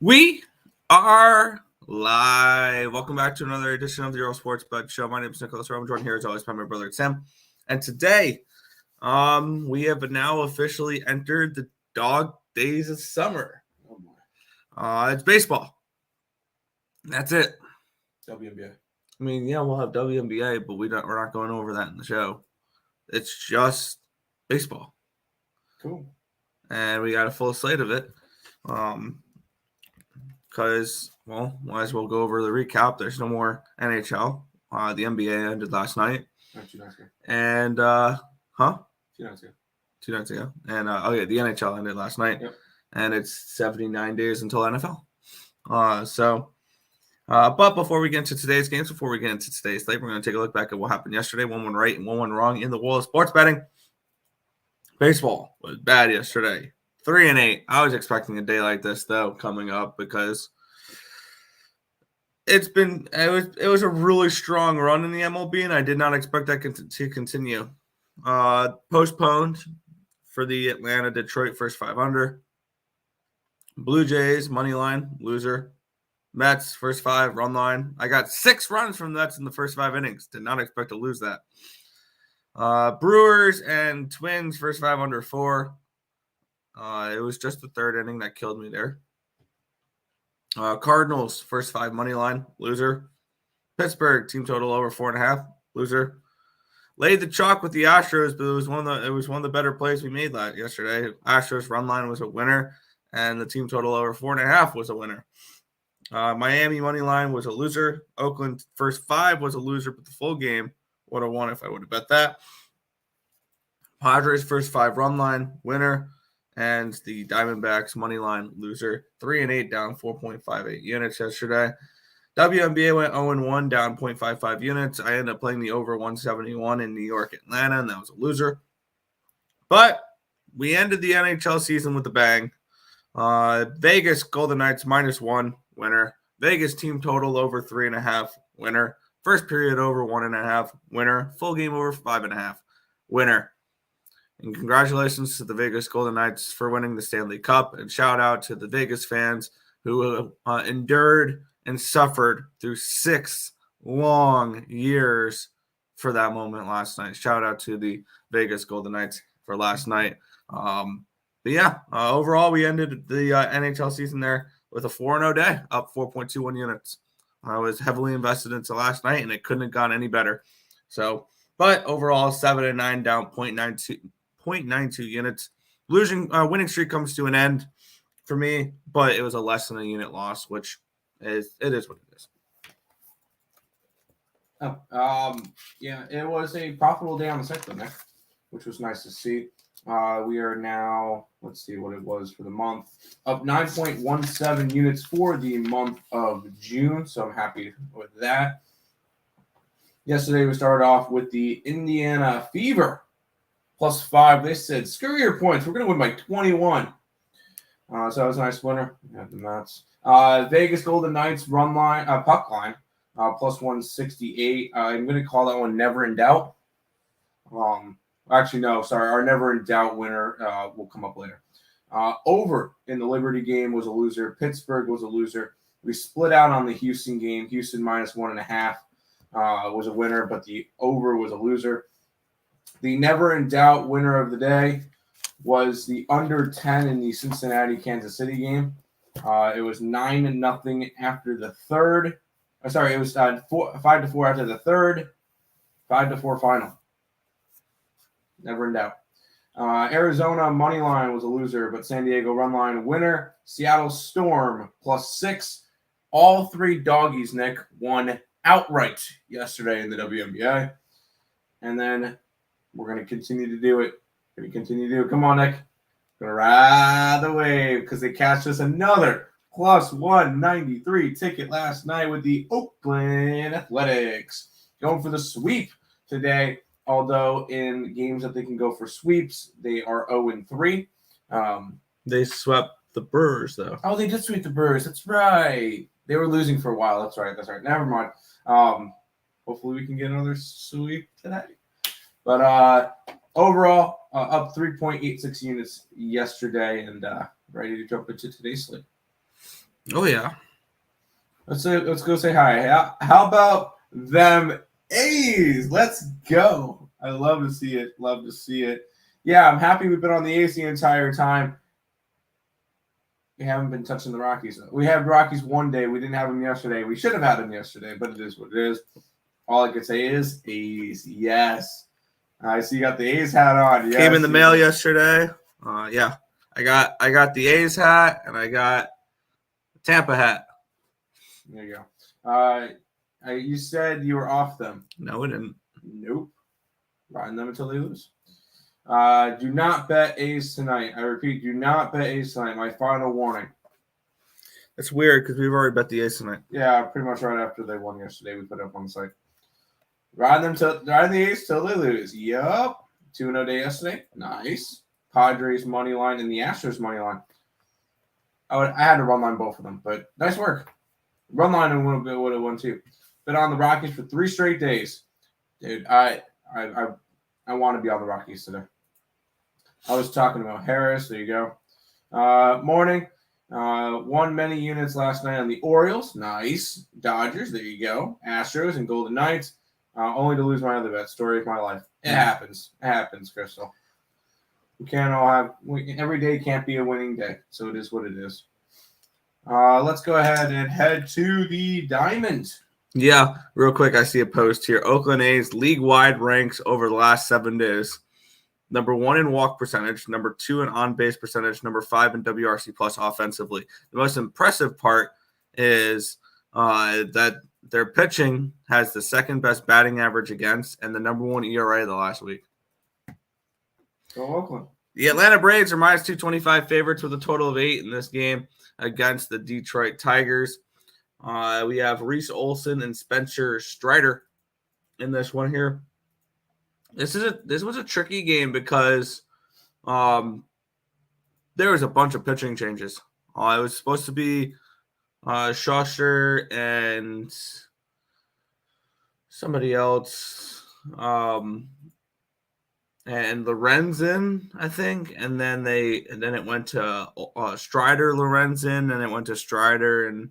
We are live. Welcome back to another edition of the Earle Sports Bet Show. My name is Nicholas. I'm joined here as always by my brother Tim. And today, we have now officially entered the dog days of summer. It's baseball. That's it. WNBA. I mean, yeah, we'll have WNBA, but we're not going over that in the show. It's just baseball. Cool. And we got a full slate of it. Because, well, might as well go over the recap. There's no more NHL. The NBA ended last night. 2 nights ago. And, 2 nights ago. 2 nights ago. And, the NHL ended last night. Yep. And it's 79 days until NFL. But before we get into today's games, before we get into today's slate, we're going to take a look back at what happened yesterday. 1-1 right and 1-1 wrong in the world of sports betting. Baseball was bad yesterday. 3-8. I was expecting a day like this though coming up because it was a really strong run in the MLB, and I did not expect that to continue. Postponed for the Atlanta Detroit first 5 under. Blue Jays money line loser. Mets first 5 run line. I got 6 runs from the Mets in the first 5 innings. Did not expect to lose that. Brewers and Twins first 5 under 4. It was just the 3rd inning that killed me there. Cardinals first 5 money line loser. Pittsburgh team total over 4.5 loser. Laid the chalk with the Astros, but it was one of the better plays we made yesterday. Astros run line was a winner, and the team total over 4.5 was a winner. Miami money line was a loser. Oakland first 5 was a loser, but the full game would have won if I would have bet that. Padres first 5 run line winner. And the Diamondbacks money line loser, 3-8 down 4.58 units yesterday. WNBA went 0-1 down 0.55 units. I ended up playing the over 171 in New York, Atlanta, and that was a loser. But we ended the NHL season with a bang. Vegas Golden Knights -1 winner. Vegas team total over 3.5 winner. First period over 1.5 winner. Full game over 5.5 winner. And congratulations to the Vegas Golden Knights for winning the Stanley Cup. And shout out to the Vegas fans who endured and suffered through 6 long years for that moment last night. Shout out to the Vegas Golden Knights for last night. Overall, we ended the NHL season there with a 4-0 day, up 4.21 units. I was heavily invested into last night, and it couldn't have gone any better. But overall, 7-9 down 0.92 units. Winning streak comes to an end for me, but it was a less than a unit loss, which is what it is. It was a profitable day on the sector, Nick, which was nice to see. We are now, let's see what it was for the month, up 9.17 units for the month of June, so I'm happy with that. Yesterday, we started off with the Indiana Fever. +5. They said, screw your points. We're going to win by 21. So that was a nice winner. We have the Mets. Vegas Golden Knights puck line, +168. I'm going to call that one never in doubt. Actually, no, sorry. Our never in doubt winner will come up later. Over in the Liberty game was a loser. Pittsburgh was a loser. We split out on the Houston game. Houston -1.5 was a winner, but the over was a loser. The never in doubt winner of the day was the under 10 in the Cincinnati-Kansas City game. It was 9-0 after the third. It was 5-4 after the third. 5-4 final. Never in doubt. Arizona money line was a loser, but San Diego run line winner. Seattle Storm +6. All 3 doggies, Nick, won outright yesterday in the WNBA. And then we're going to continue to do it. Come on, Nick. Going to ride the wave because they cashed us another +193 ticket last night with the Oakland Athletics. Going for the sweep today, although in games that they can go for sweeps, they are 0-3. They swept the Brewers, though. Oh, they did sweep the Brewers. That's right. They were losing for a while. That's right. Never mind. Hopefully we can get another sweep today. But overall, up 3.86 units yesterday and ready to jump into today's slate. Oh yeah. Let's go say hi. How about them A's? Let's go. I love to see it. Love to see it. Yeah, I'm happy we've been on the A's the entire time. We haven't been touching the Rockies. We had Rockies one day. We didn't have them yesterday. We should have had them yesterday, but it is what it is. All I can say is A's. Yes. I see you got the A's hat on. Yes, Came in the mail yesterday. Yeah. I got the A's hat and I got the Tampa hat. There you go. You said you were off them. No, we didn't. Nope. Riding them until they lose. Do not bet A's tonight. I repeat, do not bet A's tonight. My final warning. It's weird because we've already bet the A's tonight. Yeah, pretty much right after they won yesterday, we put it up on the site. Riding the A's till they lose. Yup. 2-0 day yesterday. Nice. Padres money line and the Astros money line. I had to run line both of them, but nice work. Run line and would have won too. Been on the Rockies for 3 straight days. Dude, I want to be on the Rockies today. I was talking about Harris. There you go. Morning. Won many units last night on the Orioles. Nice. Dodgers. There you go. Astros and Golden Knights. Only to lose my other bet. Story of my life. It happens. It happens, Crystal. We can't all have every day can't be a winning day. So it is what it is. Let's go ahead and head to the Diamond. Yeah, real quick, I see a post here. Oakland A's league-wide ranks over the last 7 days. Number 1 in walk percentage, number 2 in on-base percentage, number 5 in WRC plus offensively. The most impressive part is that their pitching has the second best batting average against and the number 1 ERA the last week. Go Oakland. The Atlanta Braves are minus 225 favorites with a total of 8 in this game against the Detroit Tigers. We have Reese Olson and Spencer Strider in this one here. This was a tricky game because there was a bunch of pitching changes. It was supposed to be Schuster and somebody else, and Lorenzen, I think, and then it went to Strider, Lorenzen, and it went to Strider and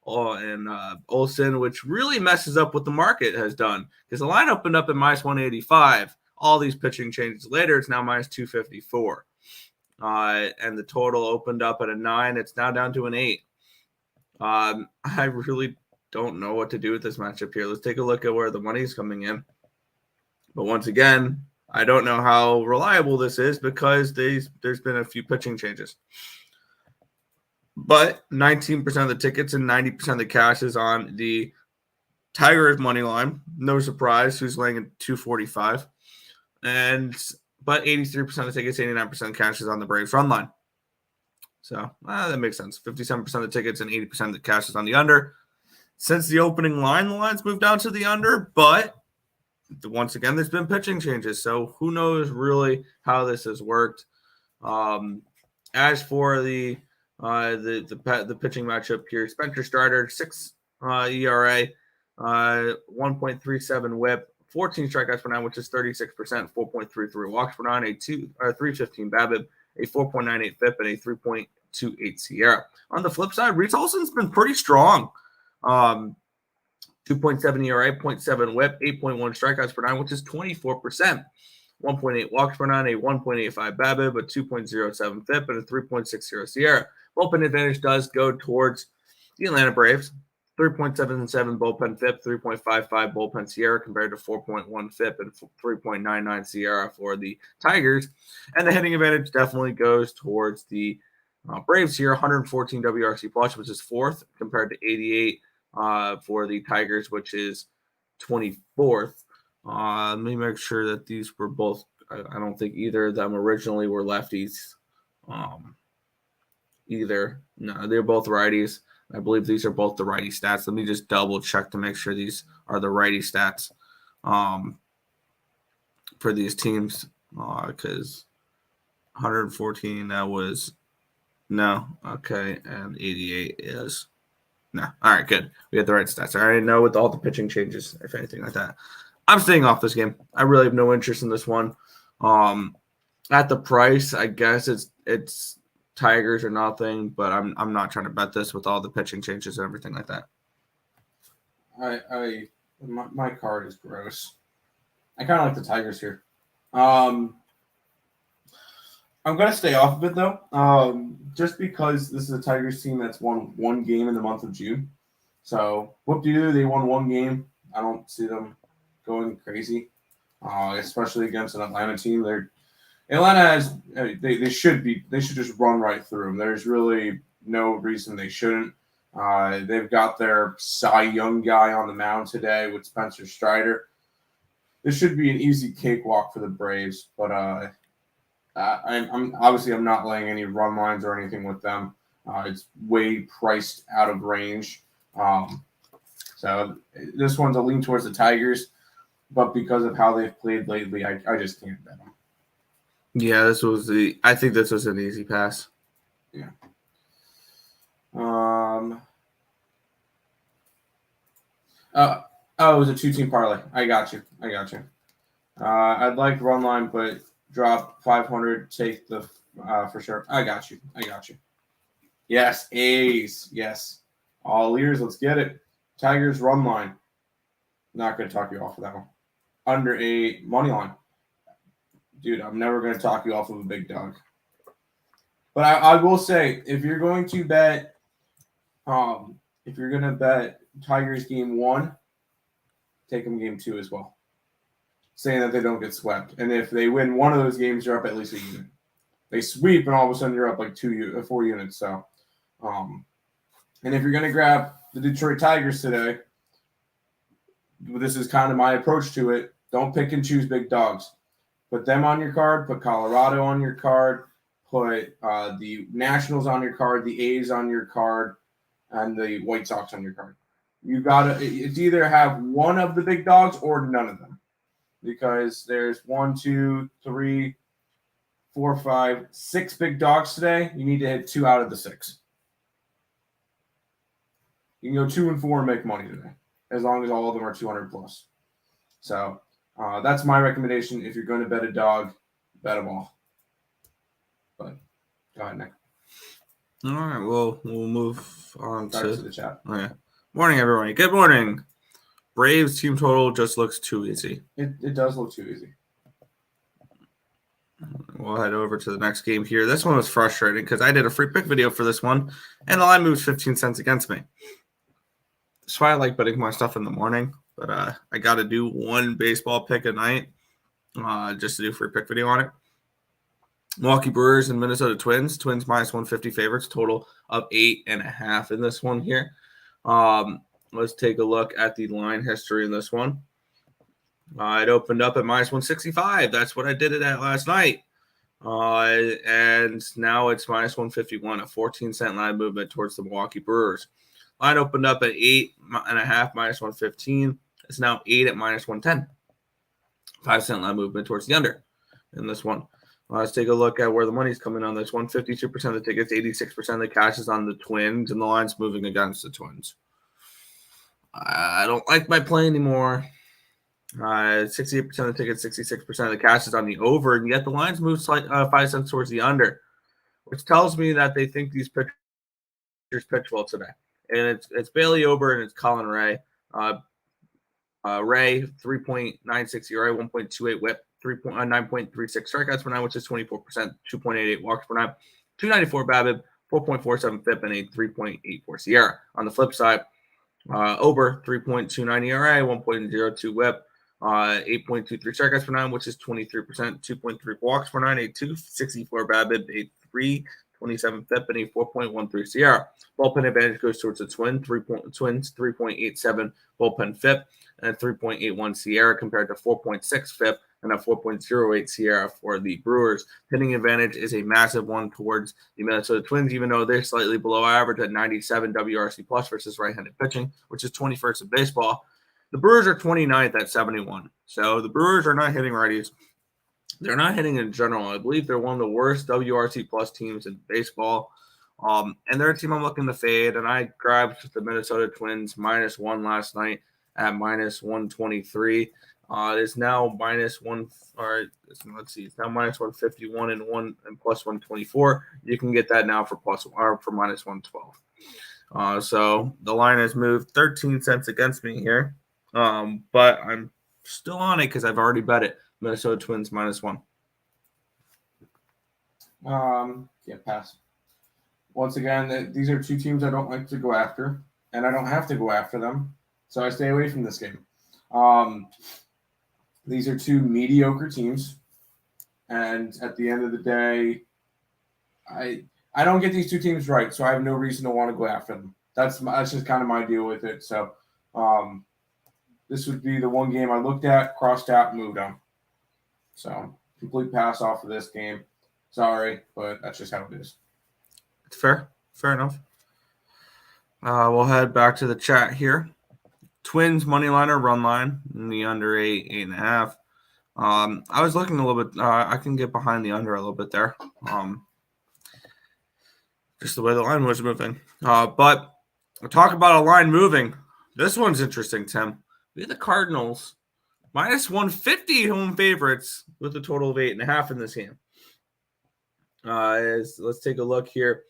Olsen, which really messes up what the market has done because the line opened up at minus 185. All these pitching changes later, it's now minus 254. And the total opened up at a 9. It's now down to an 8. I really don't know what to do with this matchup here. Let's take a look at where the money's coming in. But once again, I don't know how reliable this is because there's been a few pitching changes. But 19% of the tickets and 90% of the cash is on the Tigers money line. No surprise, who's laying at 245. But 83% of the tickets, 89% cash is on the Braves run line. So that makes sense. 57% of the tickets and 80% of the cash is on the under. Since the opening line, the line's moved down to the under, but once again, there's been pitching changes. So who knows really how this has worked. As for the pitching matchup here, Spencer Strider, 6 ERA, 1.37 WHIP, 14 strikeouts per 9, which is 36%, 4.33 walks per 9, a 315 BABIP, a 4.98 FIP, and a 3.28 SIERA. On the flip side, Reese Olson's been pretty strong. 2.7 ERA, 0.7 WHIP, 8.1 strikeouts per 9, which is 24%. 1.8 walks per 9, a 1.85 BABIP, a 2.07 FIP, and a 3.60 SIERA. Bullpen advantage does go towards the Atlanta Braves. 3.77 bullpen FIP, 3.55 bullpen SIERA compared to 4.1 FIP and 3.99 SIERA for the Tigers. And the hitting advantage definitely goes towards the Braves here. 114 WRC plus, which is 4th, compared to 88 for the Tigers, which is 24th. Let me make sure that these were both. I don't think either of them originally were lefties. Either. No, they're both righties. I believe these are both the righty stats. Let me just double check to make sure these are the righty stats for these teams because 114, that was no. Okay, and 88 is no. All right, good. We had the right stats. I already know with all the pitching changes, if anything like that. I'm staying off this game. I really have no interest in this one. At the price, I guess it's Tigers or nothing, but I'm not trying to bet this with all the pitching changes and everything like that. My card is gross. I kind of like the Tigers here. I'm gonna stay off of it though, just because this is a Tigers team that's won one game in the month of June. So whoop-de-doo, they won one game. I don't see them going crazy, especially against an Atlanta team. Atlanta has they should just run right through them. There's really no reason they shouldn't. They've got their Cy Young guy on the mound today with Spencer Strider. This should be an easy cakewalk for the Braves, but I'm not laying any run lines or anything with them. It's way priced out of range. So this one's a lean towards the Tigers, but because of how they've played lately, I just can't bet them. Yeah, I think this was an easy pass. Yeah. It was a 2-team parlay. I got you. I'd like run line, but drop 500. Take the for sure. I got you. Yes, A's. Yes, all ears. Let's get it. Tigers run line. Not going to talk you off of that one. Under a money line. Dude, I'm never going to talk you off of a big dog. But I will say, if you're going to bet Tigers game 1, take them game 2 as well. Saying that they don't get swept. And if they win one of those games, you're up at least a unit. They sweep, and all of a sudden you're up like 4 units. So, and if you're going to grab the Detroit Tigers today, this is kind of my approach to it. Don't pick and choose big dogs. Put them on your card. Put Colorado on your card. Put the Nationals on your card, the A's on your card, and the White Sox on your card. It's either have one of the big dogs or none of them. Because there's 1, 2, 3, 4, 5, 6 big dogs today. You need to hit 2 out of the 6. You can go 2 and 4 and make money today, as long as all of them are 200 plus. So that's my recommendation. If you're going to bet a dog, bet them all. But go ahead, Nick. All right, we'll move on to the chat. Okay. Morning, everybody. Good morning. Braves team total just looks too easy. It does look too easy. We'll head over to the next game here. This one was frustrating because I did a free pick video for this one, and the line moves 15 cents against me. That's why I like betting my stuff in the morning, but I got to do one baseball pick a night just to do a free pick video on it. Milwaukee Brewers and Minnesota Twins. Twins minus 150 favorites, total of 8.5 in this one here. Let's take a look at the line history in this one. It opened up at minus 165. That's what I did it at last night. And now it's minus 151, a 14-cent line movement towards the Milwaukee Brewers. Line opened up at 8.5, minus 115. It's now 8 at minus 110. 5-cent line movement towards the under in this one. Let's take a look at where the money's coming on this one. 52% of the tickets, 86% of the cash is on the Twins, and the line's moving against the Twins. I don't like my play anymore. 68% of the tickets, 66% of the cash is on the over, and yet the line's moved 5 cents towards the under, which tells me that they think these pitchers pitch well today. And it's Bailey Ober and it's Colin Ray. Ray, 3.96 ERA, 1.28 whip, 9.36 strikeouts per 9, which is 24%, 2.88 walks per 9, 294 BABIP, 4.47 FIP, and a 3.84 SIERA. On the flip side, Ober, 3.29 ERA, 1.02 whip, 8.23 strikeouts per 9, which is 23%, 2.3 walks per 9, a 264 BABIP, a 3.27 FIP, and a 4.13 SIERA. Bullpen advantage goes towards the Twins, 3.87 bullpen FIP, and a 3.81 SIERA compared to 4.6 FIP and a 4.08 SIERA for the Brewers. Hitting advantage is a massive one towards the Minnesota Twins, even though they're slightly below average at 97 WRC plus versus right-handed pitching, which is 21st in baseball. The Brewers are 29th at 71. So the Brewers are not hitting righties. They're not hitting in general. I believe they're one of the worst WRC plus teams in baseball. And they're a team I'm looking to fade. And I grabbed the Minnesota Twins -1 last night at -123. It is now minus one, or let's see, it's now minus 151 and plus 124. You can get that now for minus 112. So the line has moved 13 cents against me here, but I'm still on it because I've already bet it. Minnesota Twins minus 1. Yeah, pass. Once again, these are two teams I don't like to go after, and I don't have to go after them, so I stay away from this game. These are two mediocre teams, and at the end of the day, I don't get these two teams right, so I have no reason to want to go after them. That's just kind of my deal with it. So this would be the one game I looked at, crossed out, moved on. So complete pass off of this game. Sorry, but that's just how it is. It's fair. Fair enough. We'll head back to the chat here. Twins money line or run line in the under 8.5. I was looking a little bit. I can get behind the under a little bit there. Just the way the line was moving. But we'll talk about a line moving. This one's interesting, Tim. We have the Cardinals minus 150 home favorites with a total of 8.5 in this game. Let's take a look here.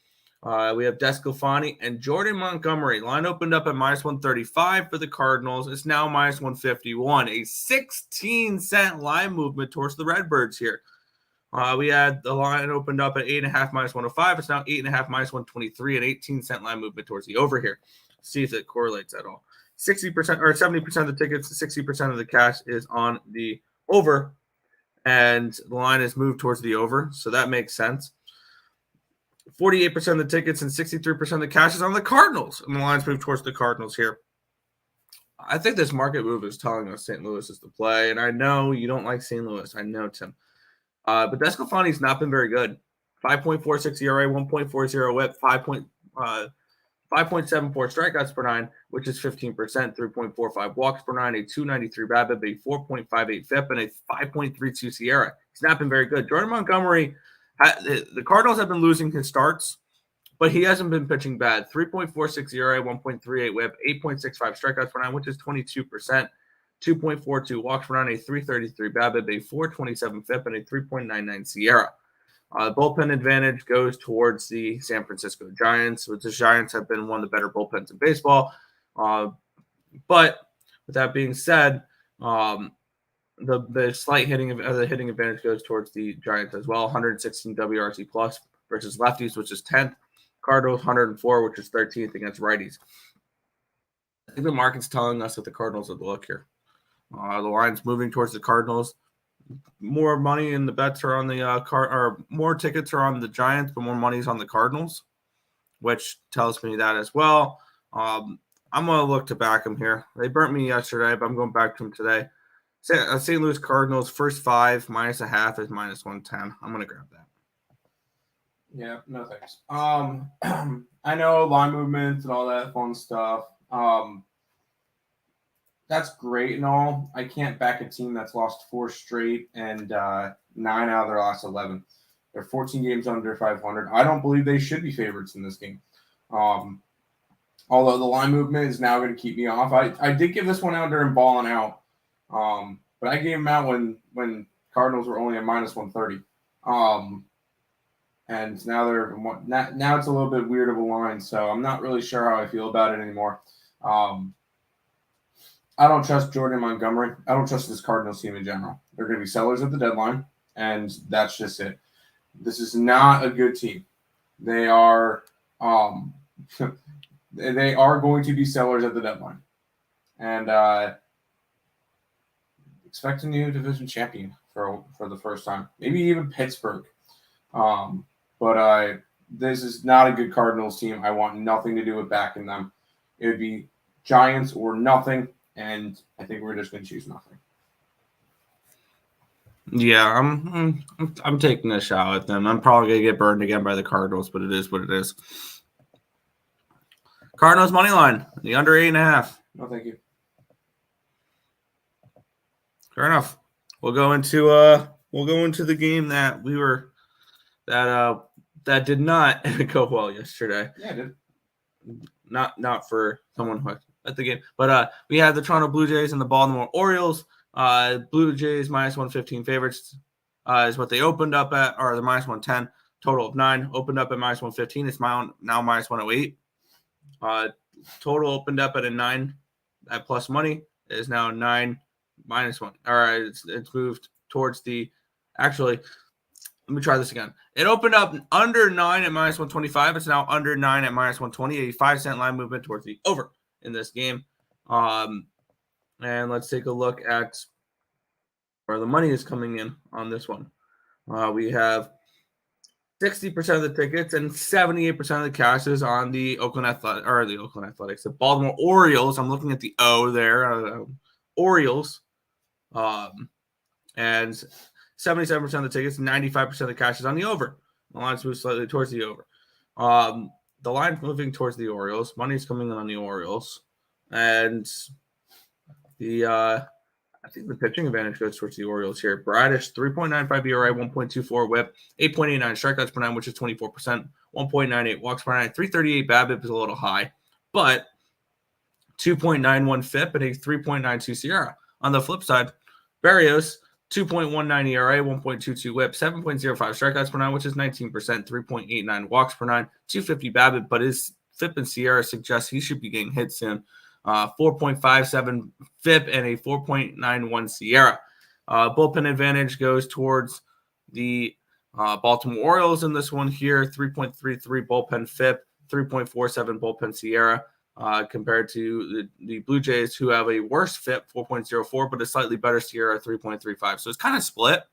We have Desclafani and Jordan Montgomery. Line opened up at minus 135 for the Cardinals. It's now minus 151. A 16-cent line movement towards the Redbirds here. We had the line opened up at 8.5 minus 105. It's now 8.5 minus 123. An 18-cent line movement towards the over here. See if it correlates at all. 60% or 70% of the tickets, 60% of the cash is on the over, and the line is moved towards the over, so that makes sense. 48% of the tickets and 63% of the cash is on the Cardinals, and the line's moved towards the Cardinals here. I think this market move is telling us St. Louis is the play, and I know you don't like St. Louis. I know, Tim. But Desclafani's not been very good. 5.46 ERA, 1.40 whip, 5.74 strikeouts per 9, which is 15%, 3.45 walks per 9, a 2.93 BABIP, a 4.58 FIP, and a 5.32 SIERA. He's not been very good. Jordan Montgomery, the Cardinals have been losing his starts, but he hasn't been pitching bad. 3.46 ERA, 1.38 whip, 8.65 strikeouts per 9, which is 22%, 2.42 walks per 9, a 3.33 BABIP, a 4.27 FIP, and a 3.99 SIERA. Bullpen advantage goes towards the San Francisco Giants, which the Giants have been one of the better bullpens in baseball. But with that being said, the slight hitting advantage goes towards the Giants as well. 116 WRC plus versus lefties, which is 10th. Cardinals 104, which is 13th against righties. I think the market's telling us that the Cardinals are the look here. The line's moving towards the Cardinals. More money in the bets are on the or more tickets are on the Giants, but more money's on the Cardinals, which tells me that as well. I'm going to look to back them here. They burnt me yesterday, but I'm going back to them today. St. Louis Cardinals first 5 minus a half is minus 110. I'm going to grab that. Yeah, no thanks. I know line movements and all that fun stuff. That's great and all. I can't back a team that's lost 4 straight and 9 out of their last 11. They're 14 games under 500. I don't believe they should be favorites in this game. Although the line movement is now going to keep me off. I did give this one out during balling out. But I gave them out when Cardinals were only at minus 130. And now it's a little bit weird of a line, so I'm not really sure how I feel about it anymore. I don't trust Jordan Montgomery. I don't trust this Cardinals team in general. They're going to be sellers at the deadline, and that's just it. This is not a good team. They are they are going to be sellers at the deadline. And expect a new division champion for the first time. Maybe even Pittsburgh. But this is not a good Cardinals team. I want nothing to do with backing them. It would be Giants or nothing. And I think we're just going to choose nothing. Yeah, I'm taking a shot at them. I'm probably going to get burned again by the Cardinals, but it is what it is. Cardinals money line, the under 8.5. No, thank you. Fair enough. We'll go into the game that we were that did not go well yesterday. Yeah, it did. Not for someone who at the game, but we had the Toronto Blue Jays and the Baltimore Orioles. Blue Jays minus 115 favorites is what they opened up at, or the minus 110. Total of 9. Opened up at minus 115. It's now minus 108. Total opened up at a 9 at plus money. It is now 9 minus 1. All right, it's moved towards the. Actually, let me try this again. It opened up under 9 at minus 125. It's now under 9 at minus 120. A 5-cent line movement towards the over in this game. And let's take a look at where the money is coming in on this one. We have 60% of the tickets and 78% of the cash is on the Oakland Athletics, the Baltimore Orioles. I'm looking at the O there, Orioles, and 77% of the tickets, 95% of the cash is on the over. The line's moved slightly towards the over. The line's moving towards the Orioles. Money's coming in on the Orioles, and I think the pitching advantage goes towards the Orioles here. Bradish, 3.95 ERA, 1.24 WHIP, 8.89 strikeouts per 9, which is 24%, 1.98 walks per 9, 338 BABIP is a little high, but 2.91 FIP and a 3.92 SIERA. On the flip side, Barrios, 2.19 ERA, 1.22 WHIP, 7.05 strikeouts per 9, which is 19%, 3.89 walks per 9, 250 BABIP, but his FIP and SIERA suggests he should be getting hit soon. 4.57 FIP and a 4.91 SIERA. Bullpen advantage goes towards the Baltimore Orioles in this one here. 3.33 bullpen FIP, 3.47 bullpen SIERA, compared to the Blue Jays, who have a worse FIP, 4.04, but a slightly better SIERA, 3.35. So it's kind of split,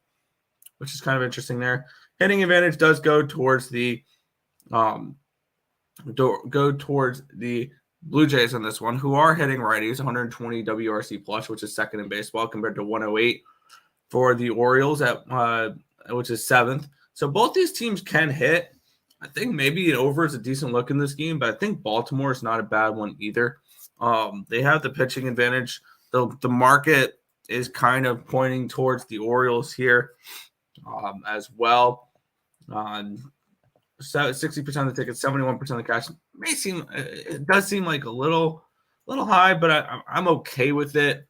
which is kind of interesting there. Hitting advantage does go towards the Blue Jays in this one, who are hitting righties, 120 WRC plus, which is second in baseball, compared to 108 for the Orioles at which is seventh. So both these teams can hit. I think maybe an over is a decent look in this game, but I think Baltimore is not a bad one either. They have the pitching advantage. The market is kind of pointing towards the Orioles here as well. 60% of the tickets, 71% of the cash. It does seem like a little high, but I'm okay with it.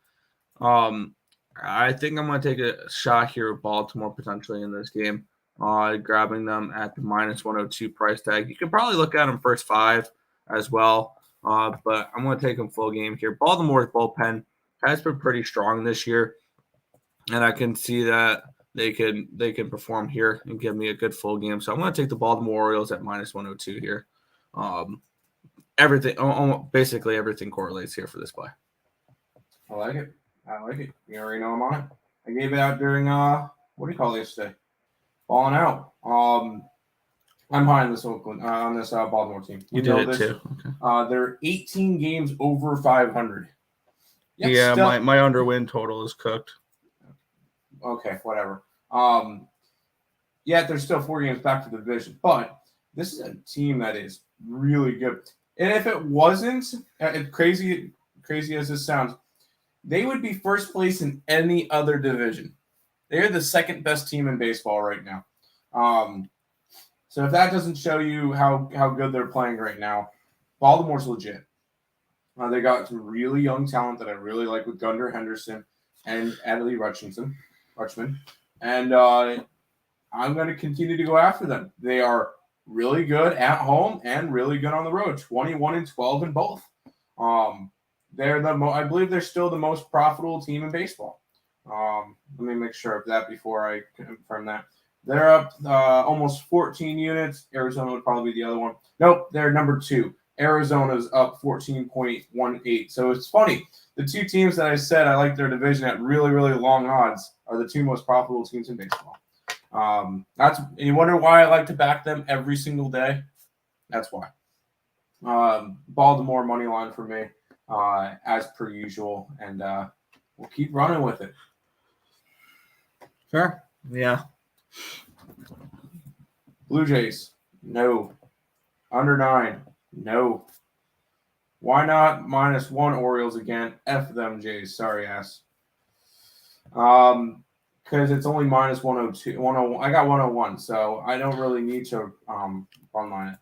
I think I'm going to take a shot here with Baltimore potentially in this game, grabbing them at the minus 102 price tag. You can probably look at them first 5 as well, but I'm going to take them full game here. Baltimore's bullpen has been pretty strong this year, and I can see that they can perform here and give me a good full game. So I'm going to take the Baltimore Orioles at minus 102 here. Basically everything correlates here for this play. I like it. You already know I'm on it. I gave it out during what do you call it yesterday? Balling out. I'm high on this Oakland on this Baltimore team. You did it too. Okay. They're 18 games over 500. Yeah, my underwin total is cooked. Okay, whatever. Yet they're still 4 games back to the division, but this is a team that is really good. And if it wasn't crazy as this sounds, they would be first place in any other division. They're the second best team in baseball right now. So if that doesn't show you how good they're playing right now, Baltimore's legit. They got some really young talent that I really like with Gunnar Henderson and Adley Rutschman. And I'm going to continue to go after them. They are really good at home and really good on the road, 21-12 in both. They're I believe they're still the most profitable team in baseball. Let me make sure of that before I confirm that. They're up almost 14 units. Arizona would probably be the other one. Nope, they're number 2. Arizona's up 14.18. So it's funny. The 2 teams that I said I like their division at really, really long odds are the 2 most profitable teams in baseball. You wonder why I like to back them every single day? That's why. Baltimore money line for me, as per usual, and we'll keep running with it. Sure. Yeah. Blue Jays, no. Under 9, no. Why not -1 Orioles again? F them Jays. Sorry, ass. Because it's only minus 102. 101. I got 101, so I don't really need to run line it.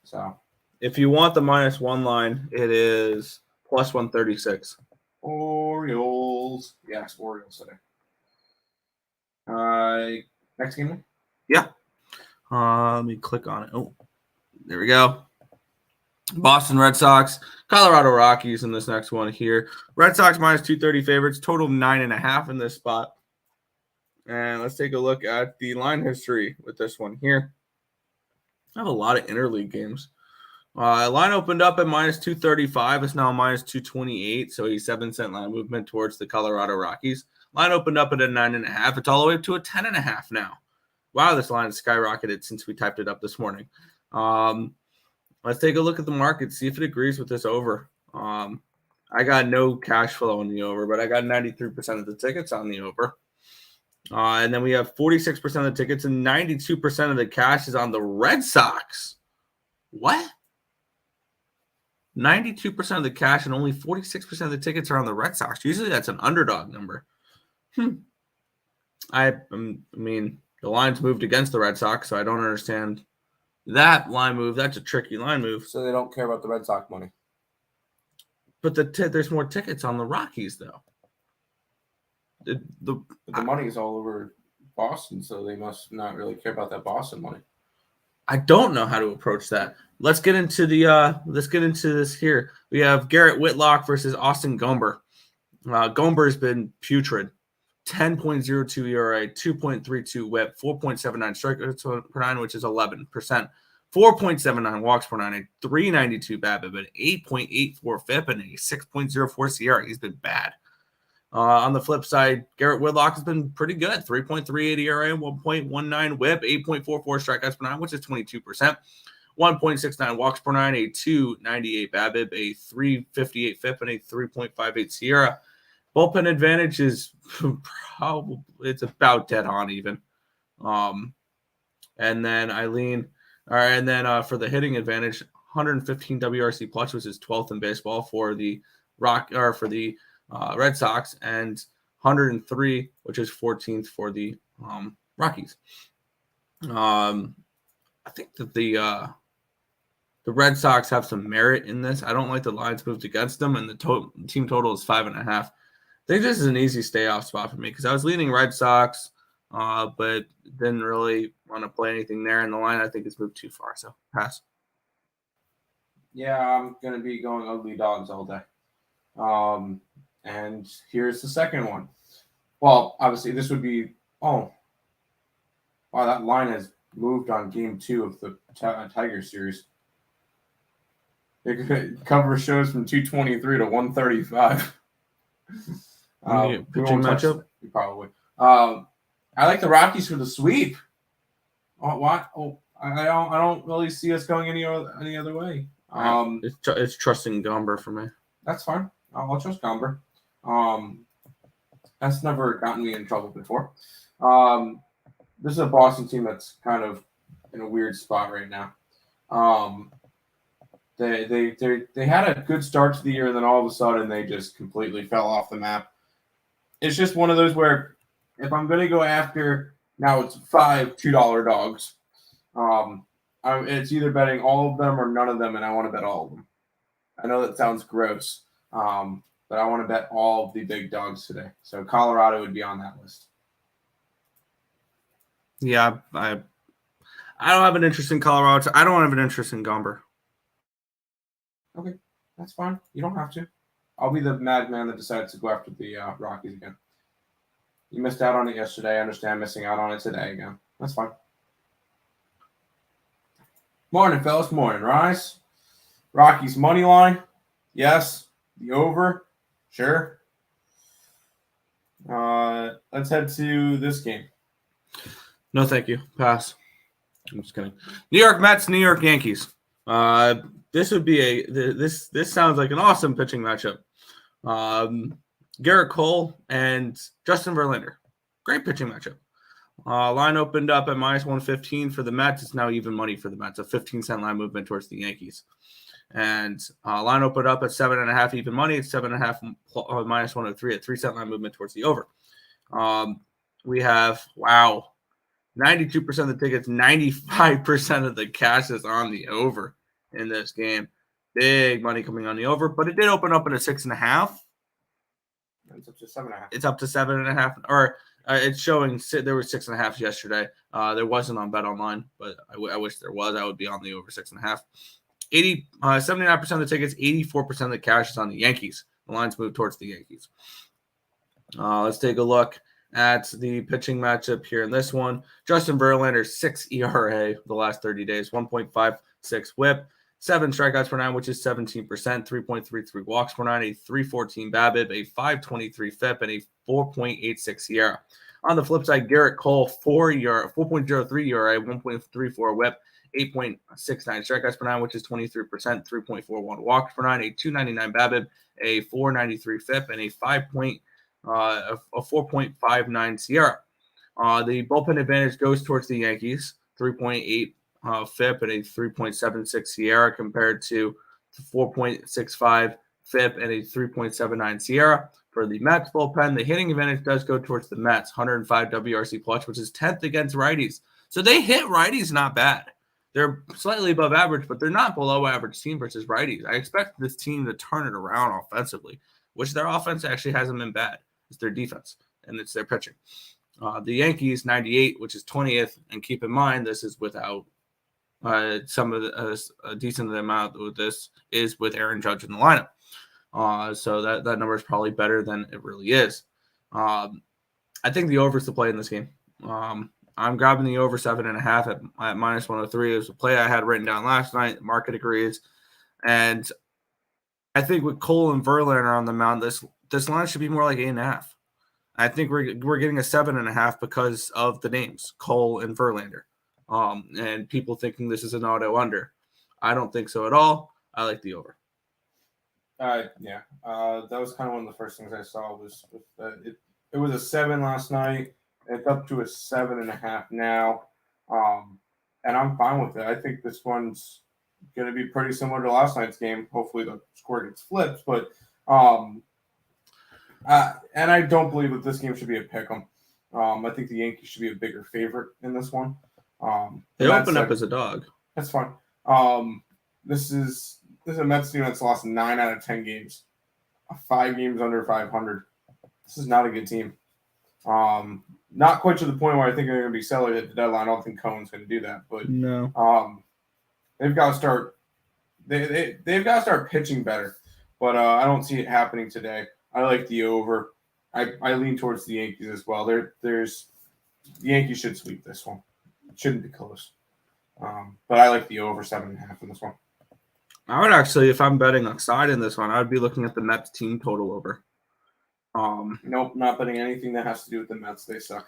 So if you want the -1 line, it is plus 136. Orioles. Yes, Orioles today. Next game. Yeah. Let me click on it. Oh, there we go. Boston Red Sox, Colorado Rockies in this next one here. Red Sox minus 230 favorites, total 9.5 in this spot. And let's take a look at the line history with this one here. I have a lot of interleague games. Line opened up at minus 235. It's now minus 228. So a 7-cent line movement towards the Colorado Rockies. Line opened up at a 9.5. It's all the way up to a 10.5 now. Wow, this line has skyrocketed since we typed it up this morning. Let's take a look at the market, see if it agrees with this over. I got no cash flow on the over, but I got 93% of the tickets on the over. And then we have 46% of the tickets and 92% of the cash is on the Red Sox. What? 92% of the cash and only 46% of the tickets are on the Red Sox. Usually that's an underdog number. I mean, the line's moved against the Red Sox, so I don't understand that line move. That's a tricky line move. So they don't care about the Red Sox money. But there's more tickets on the Rockies, though. The money is all over Boston, so they must not really care about that Boston money. I don't know how to approach that. Let's get into this here. We have Garrett Whitlock versus Austin Gomber. Gomber's been putrid. 10.02 ERA, 2.32 WHIP, 4.79 strikeouts per nine, which is 11%. 4.79 walks per nine, a 3.92 BABIP, an 8.84 FIP, and a 6.04 SIERA. He's been bad. On the flip side, Garrett Whitlock has been pretty good. 3.38 ERA, 1.19 WHIP, 8.44 strikeouts per nine, which is 22%. 1.69 walks per nine, a 2.98 BABIP, a 3.58 FIP, and a 3.58 SIERA. Bullpen advantage is probably it's about dead on even. And then for the hitting advantage, 115 WRC plus, which is 12th in baseball for the Red Sox, and 103, which is 14th for the Rockies. I think that the Red Sox have some merit in this. I don't like the lines moved against them, and the team total is 5.5. I think this is an easy stay off spot for me because I was leaning Red Sox, but didn't really want to play anything there. And the line, I think, has moved too far. So pass. Yeah, I'm going to be going ugly dogs all day. And here's the second one. Well, obviously, this would be, wow, that line has moved on game 2 of the Tiger series. The cover shows from 223 to 135. Pitching matchup? Probably. I like the Rockies for the sweep. Oh, what? Oh, I don't really see us going any other way. It's trusting Gomber for me. That's fine. I'll trust Gomber. That's never gotten me in trouble before. This is a Boston team that's kind of in a weird spot right now. They had a good start to the year, and then all of a sudden they just completely fell off the map. It's just one of those where if I'm going to go after, now it's 5 $2 dogs. It's either betting all of them or none of them, and I want to bet all of them. I know that sounds gross, but I want to bet all of the big dogs today. So Colorado would be on that list. Yeah, I don't have an interest in Colorado. I don't have an interest in Gomber. Okay, that's fine. You don't have to. I'll be the madman that decides to go after the Rockies again. You missed out on it yesterday. I understand missing out on it today again. That's fine. Morning, fellas. Morning, Rice. Rockies money line. Yes. The over. Sure. Let's head to this game. No, thank you. Pass. I'm just kidding. New York Mets, New York Yankees. This would be this sounds like an awesome pitching matchup. Garrett Cole and Justin Verlander. Great pitching matchup. Line opened up at minus 115 for the Mets. It's now even money for the Mets. A 15-cent line movement towards the Yankees. And line opened up at 7.5 even money. It's 7.5 minus 103 at 3-cent line movement towards the over. We have, 92% of the tickets, 95% of the cash is on the over in this game. Big money coming on the over, but it did open up at a 6.5. It's up to 7.5. It's up to 7.5, or it's showing there were 6.5 yesterday. There wasn't on Bet Online, but I wish there was. I would be on the over 6.5. 79% of the tickets, 84% of the cash is on the Yankees. The lines move towards the Yankees. Let's take a look at the pitching matchup here in this one. Justin Verlander, 6 ERA the last 30 days, 1.56 whip, 7 strikeouts per 9, which is 17%, 3.33 walks per 9, a 3.14 BABIP, a 5.23 FIP, and a 4.86 ERA. On the flip side, Garrett Cole, 4.03 ERA, 1.34 whip, 8.69 strikeouts per 9, which is 23%, 3.41 walks per 9, a 2.99 BABIP, a 4.93 FIP, and a 4.59 Sierra. The bullpen advantage goes towards the Yankees, 3.8 FIP and a 3.76 Sierra compared to 4.65 FIP and a 3.79 Sierra. For the Mets bullpen, the hitting advantage does go towards the Mets, 105 WRC plus, which is 10th against righties. So they hit righties not bad. They're slightly above average, but they're not below average team versus righties. I expect this team to turn it around offensively, which their offense actually hasn't been bad. It's their defense, and it's their pitching. The Yankees, 98, which is 20th. And keep in mind, this is without some of the, a decent amount of this is with Aaron Judge in the lineup. So that number is probably better than it really is. I think the over is the play in this game. I'm grabbing the over 7.5 at minus 103. It was a play I had written down last night. The market agrees. And I think with Cole and Verlander on the mound, this line should be more like 8.5. I think we're getting a 7.5 because of the names, Cole and Verlander. And people thinking this is an auto under. I don't think so at all. I like the over. Yeah. That was kind of one of the first things I saw was it was a 7 last night. It's up to a 7.5 now. And I'm fine with it. I think this one's going to be pretty similar to last night's game. Hopefully the score gets flipped, but and I don't believe that this game should be a pick'em. I think the Yankees should be a bigger favorite in this one. They open up as a dog. That's fine. This is a Mets team that's lost 9 out of 10 games, 5 games under 500. This is not a good team. Not quite to the point where I think they're going to be selling at the deadline. I don't think Cohen's going to do that, but no. They've got to start. They've got to start pitching better, but I don't see it happening today. I like the over. I lean towards the Yankees as well. The Yankees should sweep this one. It shouldn't be close. But I like the over 7.5 in this one. I would actually, if I'm betting on side in this one, I would be looking at the Mets team total over. Nope, not betting anything that has to do with the Mets. They suck.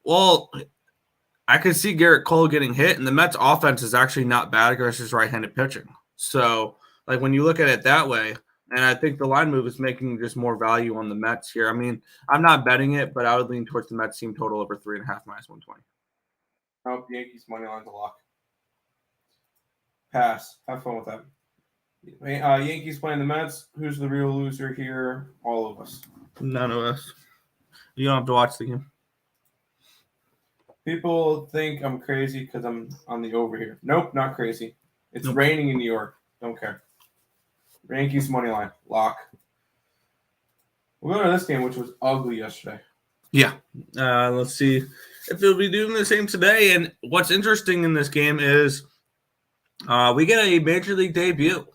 Well, I could see Garrett Cole getting hit, and the Mets offense is actually not bad against his right-handed pitching. So, like, when you look at it that way, and I think the line move is making just more value on the Mets here. I mean, I'm not betting it, but I would lean towards the Mets team total over 3.5 minus 120. Nope, Yankees money line's a lock. Pass. Have fun with that. Yankees playing the Mets. Who's the real loser here? All of us. None of us. You don't have to watch the game. People think I'm crazy because I'm on the over here. Nope, not crazy. It's raining in New York. Don't care. Yankees money line. Lock. We'll go to this game, which was ugly yesterday. Yeah. Let's see if they'll be doing the same today. And what's interesting in this game is we get a Major League debut.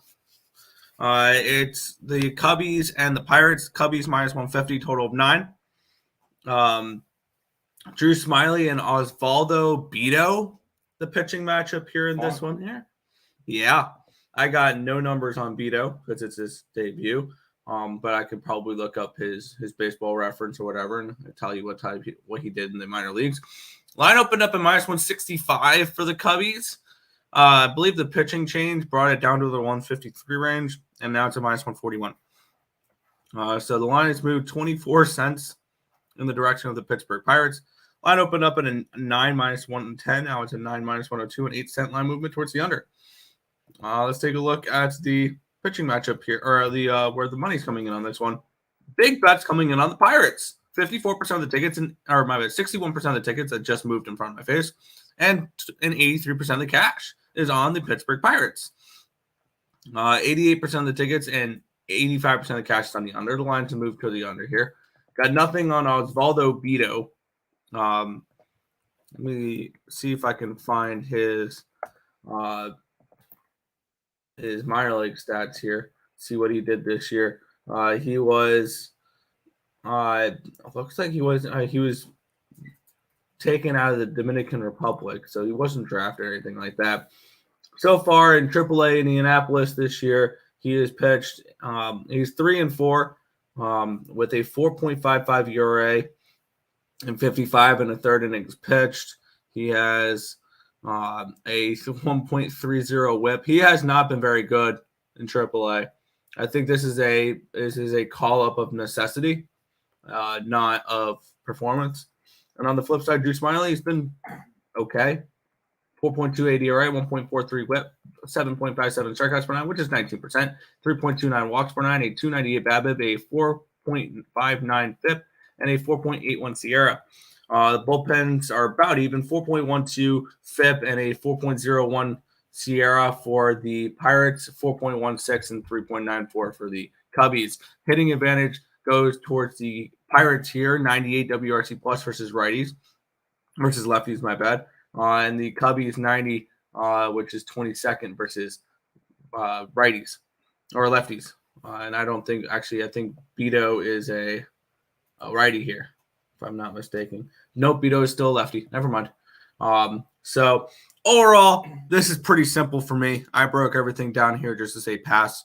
It's the Cubbies and the Pirates. Cubbies minus 150, total of 9. Drew Smiley and Osvaldo Bido, the pitching matchup here in this one here. Yeah. I got no numbers on Bido because it's his debut. But I could probably look up his baseball reference or whatever and tell you what he did in the minor leagues. Line opened up at minus 165 for the Cubbies. I believe the pitching change brought it down to the 153 range, and now it's a minus 141. So the line has moved 24 cents in the direction of the Pittsburgh Pirates. Line opened up at a 9 minus 110. Now it's a 9 minus 102, an 8-cent line movement towards the under. Let's take a look at the pitching matchup here, or the where the money's coming in on this one. Big bets coming in on the Pirates. 54% of the tickets, 61% of the tickets that just moved in front of my face, and 83% of the cash is on the Pittsburgh Pirates. 88% of the tickets and 85% of the cash is on the under. The line to move to the under here. Got nothing on Osvaldo Bido. Let me see if I can find his minor league stats here. See what he did this year. He was looks like he was taken out of the Dominican Republic, so he wasn't drafted or anything like that. So far in AAA Indianapolis this year, he has pitched. He's 3-4 with a 4.55 ERA and 55 and a third innings pitched. He has a 1.30 WHIP. He has not been very good in AAA. I think this is a call up of necessity, not of performance. And on the flip side, Drew Smiley has been okay. 4.28 ERA, 1.43 WHIP, 7.57 strikeouts per nine, which is 19%, 3.29 walks per nine, a 298 BABIP, a 4.59 FIP, and a 4.81 SIERA. The bullpens are about even, 4.12 FIP and a 4.01 SIERA for the Pirates, 4.16 and 3.94 for the Cubbies. Hitting advantage goes towards the Pirates here, 98 WRC plus versus lefties, my bad. And the Cubbies 90, which is 22nd versus righties or lefties. And I think Bido is a righty here, if I'm not mistaken. Nope, Bido is still a lefty. Never mind. So overall, this is pretty simple for me. I broke everything down here just to say pass.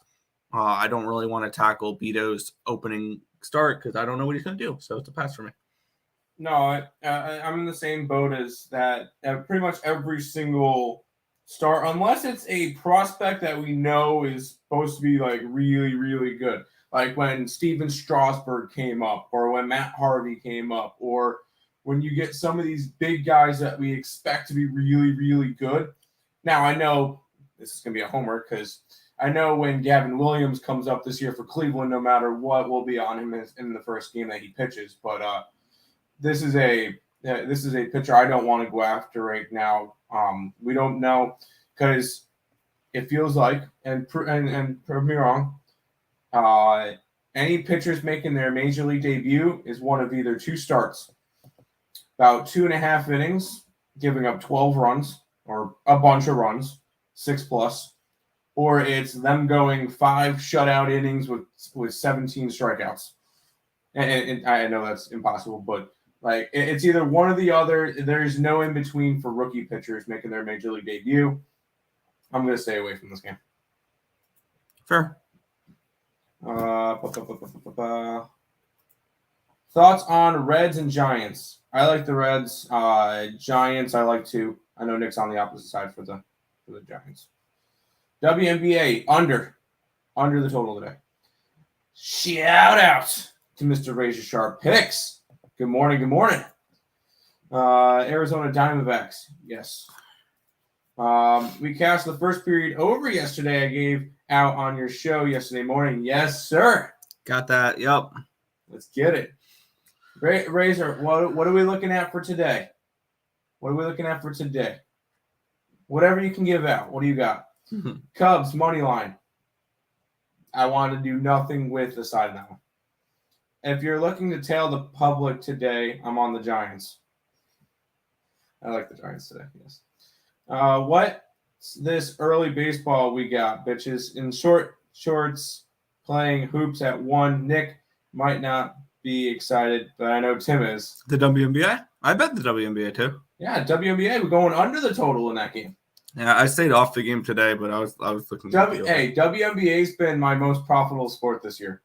I don't really want to tackle Bido's opening start because I don't know what he's going to do. So it's a pass for me. No, I'm in the same boat as that. Pretty much every single start, unless it's a prospect that we know is supposed to be like really, really good. Like when Steven Strasburg came up, or when Matt Harvey came up, or when you get some of these big guys that we expect to be really, really good. Now, I know this is going to be a homer because I know when Gavin Williams comes up this year for Cleveland, no matter what, we'll be on him in the first game that he pitches. But this is a pitcher I don't want to go after right now. We don't know because it feels like, and prove me wrong, any pitchers making their major league debut is one of either two starts. About 2.5 innings, giving up 12 runs or a bunch of runs, 6+, or it's them going 5 shutout innings with 17 strikeouts. And I know that's impossible, but like it's either one or the other. There's no in between for rookie pitchers making their major league debut. I'm going to stay away from this game. Fair. Thoughts on Reds and Giants? I like the Reds. Giants, I like too. I know Nick's on the opposite side for the Giants. WNBA under the total today. Shout out to Mr. Razor Sharp Picks. Good morning. Arizona Diamondbacks. Yes. We cast the first period over yesterday. I gave out on your show yesterday morning. Yes, sir. Got that. Yep. Let's get it. Razor, what are we looking at for today? Whatever you can give out. What do you got? Cubs, money line. I want to do nothing with the side of that one. If you're looking to tail the public today, I'm on the Giants. I like the Giants today, yes. What's this early baseball we got, bitches? In shorts, playing hoops at 1. Nick might not be excited, but I know Tim is. The WNBA? I bet the WNBA too. Yeah, WNBA, we're going under the total in that game. Yeah, I stayed off the game today, but I was looking. WNBA's been my most profitable sport this year.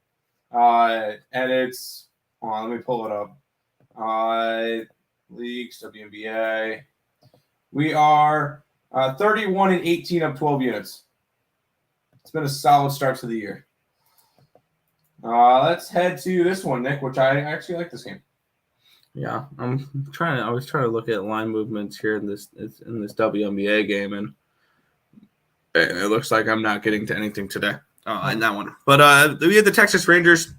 And it's, let me pull it up. Leagues, WNBA. We are 31-18 of 12 units. It's been a solid start to the year. Let's head to this one, Nick, which I actually like this game. Yeah, I was trying to look at line movements here in this WNBA game, and it looks like I'm not getting to anything today in that one. But we had the Texas Rangers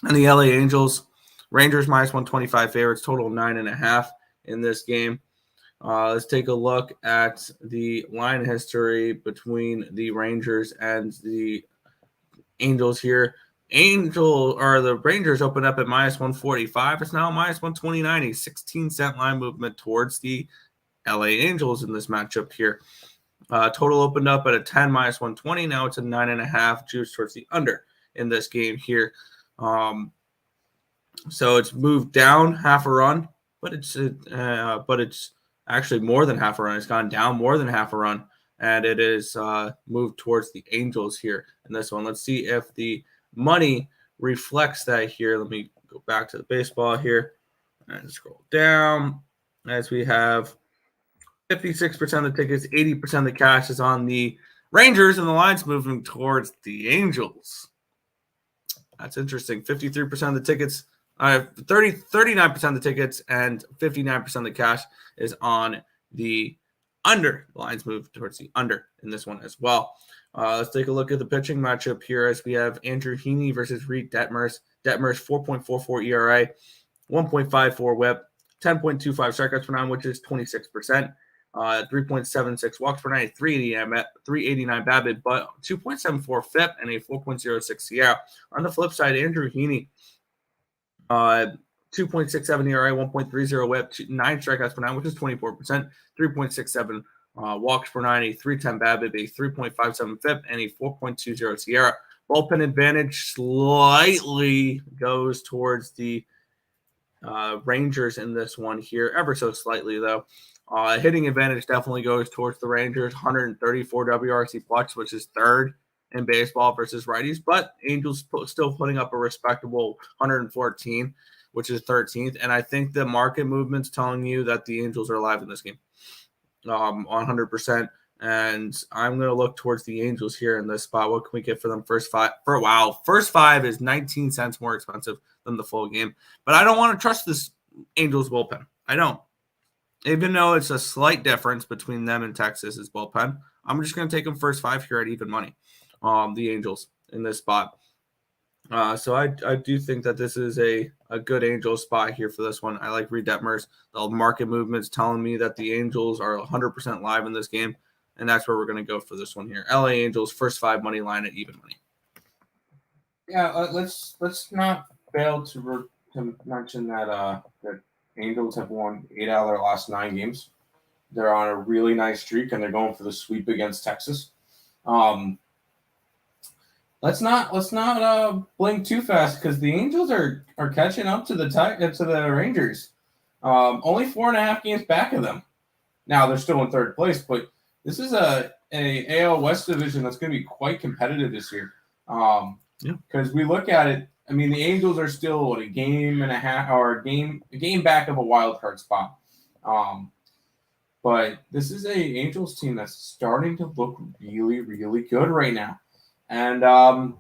and the LA Angels. Rangers minus 125 favorites, total 9.5 in this game. Let's take a look at the line history between the Rangers and the Angels here. the Rangers opened up at -145. It's now -129. A 16-cent line movement towards the LA Angels in this matchup here. Total opened up at a 10 -120. Now it's a 9.5 juice towards the under in this game here. So it's moved down half a run, but it's actually more than half a run. It's gone down more than half a run, and it is moved towards the Angels here in this one. Let's see if the money reflects that here. Let me go back to the baseball here and scroll down as we have 56% of the tickets, 80% of the cash is on the Rangers, and the line's moving towards the Angels. That's interesting. 53% of the tickets, 39% of the tickets, and 59% of the cash is on the under. The lines move towards the under in this one as well. Let's take a look at the pitching matchup here as we have Andrew Heaney versus Reed Detmers. Detmers 4.44 ERA, 1.54 WHIP, 10.25 strikeouts per nine, which is 26%. 3.76 walks per 9, 389 BABIP, but 2.74 FIP and a 4.06 CR. On the flip side, Andrew Heaney, 2.67 ERA, 1.30 WHIP, 9 strikeouts per 9, which is 24%. 3.67 walks per 9, a 310 BABIP, a 3.57 FIP, and a 4.20 Sierra. Bullpen advantage slightly goes towards the Rangers in this one here, ever so slightly though. Hitting advantage definitely goes towards the Rangers, 134 WRC plus, which is third in baseball versus righties, but Angels still putting up a respectable 114, which is 13th. And I think the market movement's telling you that the Angels are alive in this game, 100%. And I'm going to look towards the Angels here in this spot. What can we get for them first five? First five is 19 cents more expensive than the full game. But I don't want to trust this Angels bullpen. I don't. Even though it's a slight difference between them and Texas's bullpen, I'm just going to take them first five here at even money. The Angels in this spot. So I do think that this is a good Angels spot here for this one. I like Reed Detmers. The market movement's telling me that the Angels are 100% live in this game, and that's where we're going to go for this one here. LA Angels first five money line at even money. Yeah, let's not fail to mention that that Angels have won 8 out of their last 9 games. They're on a really nice streak, and they're going for the sweep against Texas. Let's not blink too fast because the Angels are catching up to the Rangers. Only 4.5 games back of them. Now they're still in third place, but this is a AL West division that's going to be quite competitive this year. Because we look at it, I mean, the Angels are still a game and a half or a game back of a wild card spot. But this is a Angels team that's starting to look really, really good right now. And I'm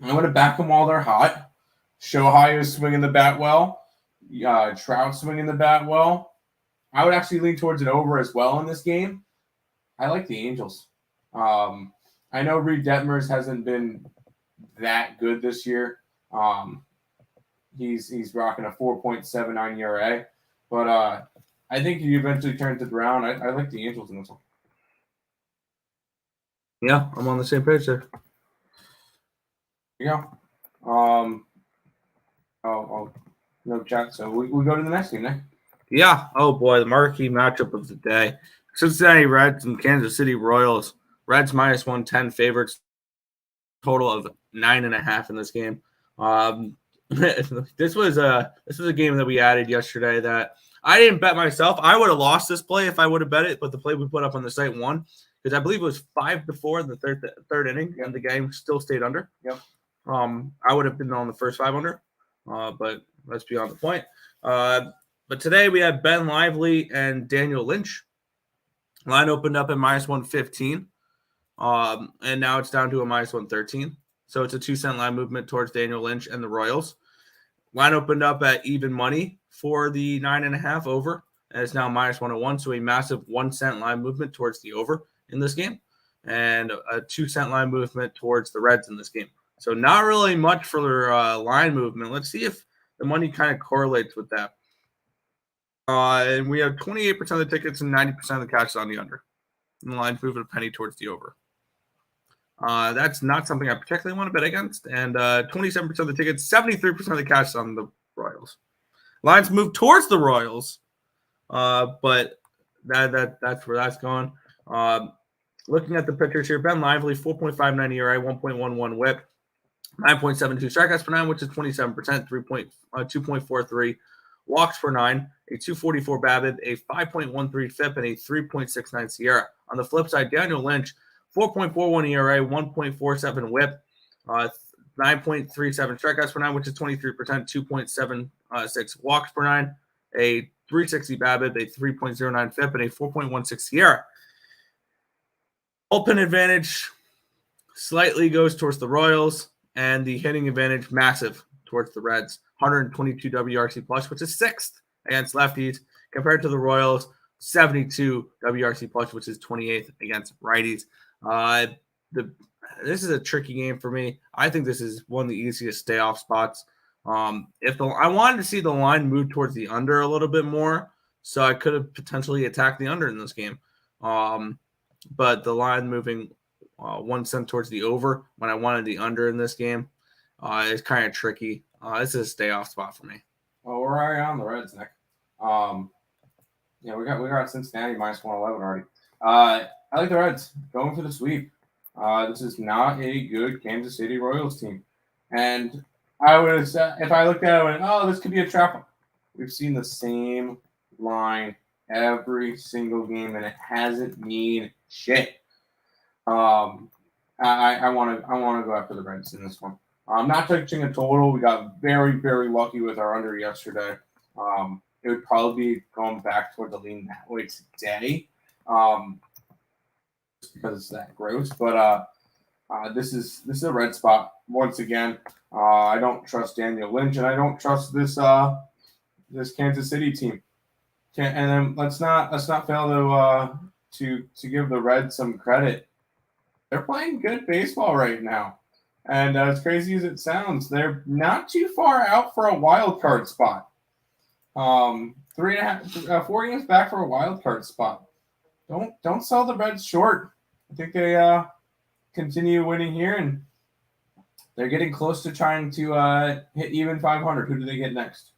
going to back them while they're hot. Shohei is swinging the bat well. Trout swinging the bat well. I would actually lean towards an over as well in this game. I like the Angels. I know Reed Detmers hasn't been that good this year. He's rocking a 4.79 ERA. But I think he eventually turns it around. I like the Angels in this one. Yeah, I'm on the same page there. Yeah. No chat. So we go to the next game, Nick. Yeah. Oh boy, the marquee matchup of the day: Cincinnati Reds and Kansas City Royals. Reds -110 favorites. Total of 9.5 in this game. This was a game that we added yesterday that I didn't bet myself. I would have lost this play if I would have bet it, but the play we put up on the site won. Because I believe it was 5-4 in the third inning, and the game still stayed under. Yep. I would have been on the first 5 under, but let's be on the point. But today we have Ben Lively and Daniel Lynch. Line opened up at -115, and now it's down to a -113. So it's a 2-cent line movement towards Daniel Lynch and the Royals. Line opened up at even money for the 9.5 over, and it's now -101. So a massive 1-cent line movement towards the over in this game, and a 2-cent line movement towards the Reds in this game. So not really much for line movement. Let's see if the money kind of correlates with that. And we have 28% of the tickets and 90% of the cash on the under. And the line's moving a penny towards the over. That's not something I particularly want to bet against. And 27% of the tickets, 73% of the cash is on the Royals. Lines move towards the Royals, but that's where that's going. Looking at the pictures here, Ben Lively, 4.59 ERA, 1.11 WHIP, 9.72 strikeouts per nine, which is 27%, 2.43 walks per nine, a 244 BABIP, a 5.13 FIP, and a 3.69 SIERA. On the flip side, Daniel Lynch, 4.41 ERA, 1.47 WHIP, 9.37 strikeouts per nine, which is 23%, 2.76 walks per nine, a 360 BABIP, a 3.09 FIP, and a 4.16 SIERA. Bullpen advantage slightly goes towards the Royals, and the hitting advantage massive towards the Reds. 122 WRC plus, which is sixth against lefties, compared to the Royals, 72 WRC plus, which is 28th against righties. This is a tricky game for me. I think this is one of the easiest stay off spots. I wanted to see the line move towards the under a little bit more, so I could have potentially attacked the under in this game. But the line moving 1 cent towards the over when I wanted the under in this game is kind of tricky. This is a stay off spot for me. Well, we're already on the Reds, Nick. We got Cincinnati minus 111 already. I like the Reds going for the sweep. This is not a good Kansas City Royals team, and I would have said, if I looked at it, and this could be a trap. We've seen the same line every single game, and it hasn't mean shit. I want to go after the Reds in this one. I'm not touching a total. We got very, very lucky with our under yesterday. It would probably be going back toward the lean that way today, just because it's that gross. But this is a red spot once again. I don't trust Daniel Lynch, and I don't trust this Kansas City team. And then let's not fail to give the Reds some credit. They're playing good baseball right now. And as crazy as it sounds, they're not too far out for a wild card spot. 4 games back for a wild card spot. Don't sell the Reds short. I think they continue winning here, and they're getting close to trying to hit even 500. Who do they get next?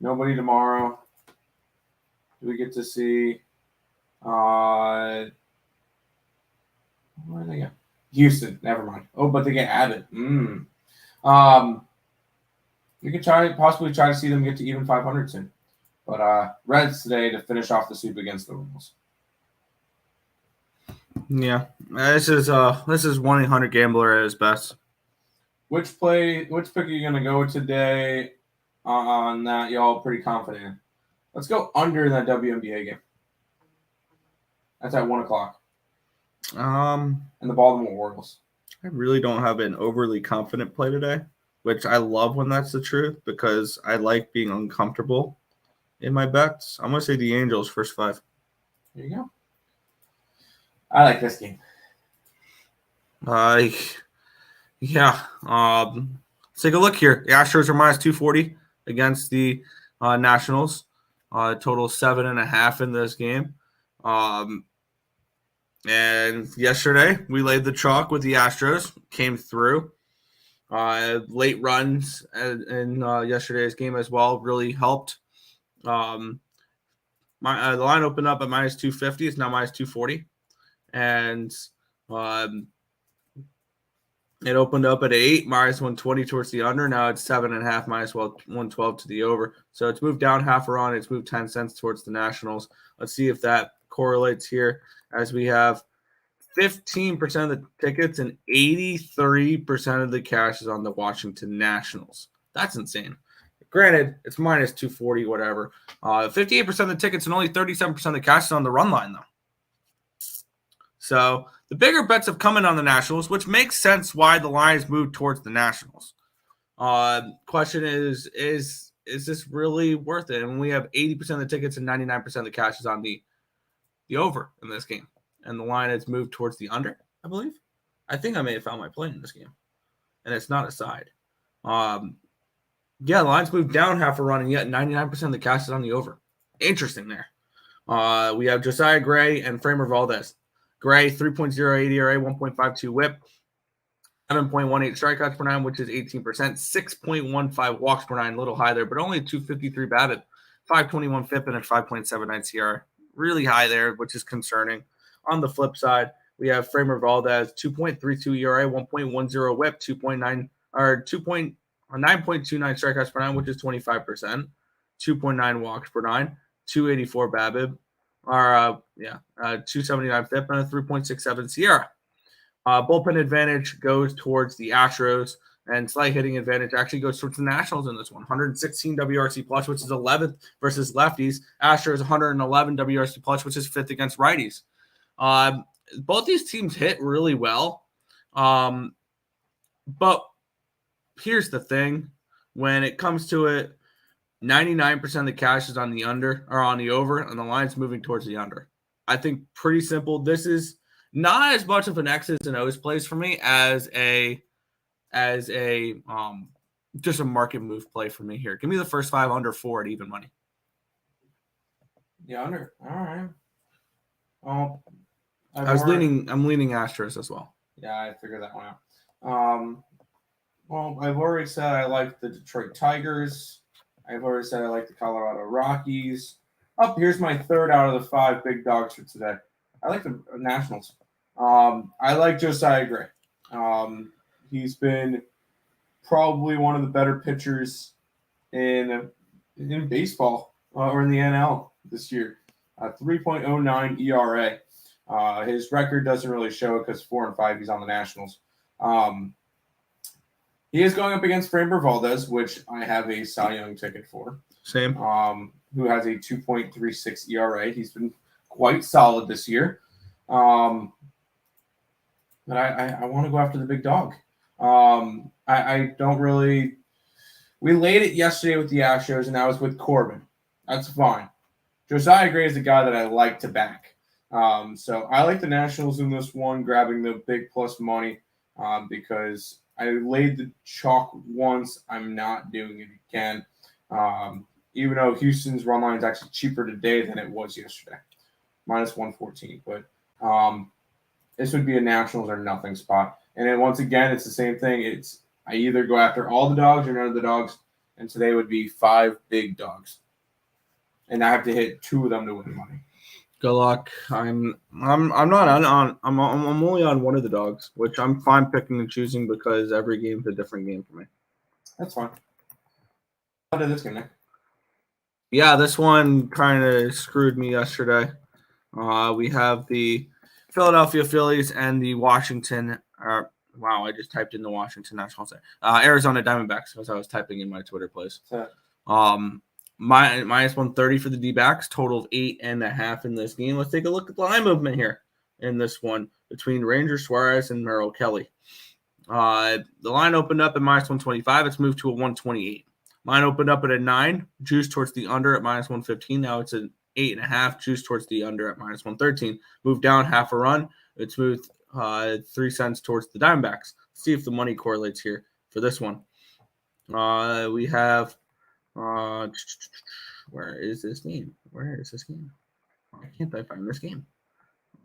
Nobody tomorrow. Do we get to see? Where do they go? Houston, never mind. Oh, but they get Abbott. We could possibly try to see them get to even 500 soon. But Reds today to finish off the sweep against the Royals. Yeah, this is 1-800 gambler at his best. Which pick are you gonna go today on that? Y'all pretty confident in? Let's go under that WNBA game. That's at 1:00. And the Baltimore Orioles. I really don't have an overly confident play today, which I love when that's the truth because I like being uncomfortable in my bets. I'm going to say the Angels first 5. There you go. I like this game. Yeah. Let's take a look here. The Astros are minus 240 against the Nationals. Total 7.5 in this game. And yesterday, we laid the chalk with the Astros, came through. Late runs in yesterday's game as well really helped. The line opened up at minus 250. It's now minus 240. And it opened up at 8, minus 120 towards the under. Now it's 7.5, minus 112 to the over. So it's moved down half a run. It's moved 10 cents towards the Nationals. Let's see if that correlates here, as we have 15% of the tickets and 83% of the cash is on the Washington Nationals. That's insane. Granted, it's minus 240, whatever. 58% of the tickets and only 37% of the cash is on the run line, though. So the bigger bets have come in on the Nationals, which makes sense why the line has moved towards the Nationals. Question is this really worth it? And we have 80% of the tickets and 99% of the cash is on the over in this game. And the line has moved towards the under, I believe. I think I may have found my play in this game. And it's not a side. The line's moved down half a run, and yet 99% of the cash is on the over. Interesting there. We have Josiah Gray and Framer Valdez. Gray, 3.08 ERA, 1.52 WHIP, 7.18 strikeouts per nine, which is 18%. 6.15 walks per nine, a little high there, but only 253 BABIP, 521 FIP, and a 5.79 CR. Really high there, which is concerning. On the flip side, we have Framber Valdez, 2.32 ERA, 1.10 WHIP, 2.9 or 9.29 strikeouts per nine, which is 25%. 2.9 walks per nine, 284 BABIP, 279 FIP, and a 3.67 Sierra. Bullpen advantage goes towards the Astros, and slight hitting advantage actually goes towards the Nationals in this one. 116 WRC plus, which is 11th versus lefties. Astros 111 WRC plus, which is 5th against righties. Both these teams hit really well. But here's the thing. When it comes to it, 99% of the cash is on the under or on the over, and the line's moving towards the under. I think pretty simple. This is not as much of an X's and O's plays for me as just a market move play for me here. Give me the first 5 under 4 at even money. Yeah, under. All right. Oh, I'm leaning Astros as well. Yeah, I figured that one out. Well, I've already said I like the Detroit Tigers. I've already said I like the Colorado Rockies. Here's my third out of the 5 big dogs for today. I like the Nationals. I like Josiah Gray. He's been probably one of the better pitchers in baseball or in the NL this year. 3.09 ERA. His record doesn't really show it because 4-5 he's on the Nationals. He is going up against Framber Valdez, which I have a Cy Young ticket for. Same. Who has a 2.36 ERA. He's been quite solid this year. But I want to go after the big dog. I don't really. We laid it yesterday with the Astros, and that was with Corbin. That's fine. Josiah Gray is the guy that I like to back. So I like the Nationals in this one, grabbing the big plus money because I laid the chalk once. I'm not doing it again. Even though Houston's run line is actually cheaper today than it was yesterday, minus 114. But this would be a Nationals or nothing spot. And then once again, it's the same thing. I either go after all the dogs or none of the dogs, and today would be 5 big dogs, and I have to hit 2 of them to win money. Good luck. I'm not on. I'm only on one of the dogs, which I'm fine picking and choosing because every game's a different game for me. That's fine. How did this game, Nick? Yeah, this one kind of screwed me yesterday. We have the Philadelphia Phillies and the Washington. Wow, I just typed in the Washington Nationals. Arizona Diamondbacks because I was typing in my Twitter plays. Minus 130 for the D-backs, total of 8.5 in this game. Let's take a look at the line movement here in this one between Ranger Suarez and Merrill Kelly. The line opened up at minus 125. It's moved to a 128. Line opened up at a 9, juice towards the under at minus 115. Now it's an 8.5, juice towards the under at minus 113. Moved down half a run. It's moved 3 cents towards the Diamondbacks. Let's see if the money correlates here for this one. We have where is this game? Where can't I find this game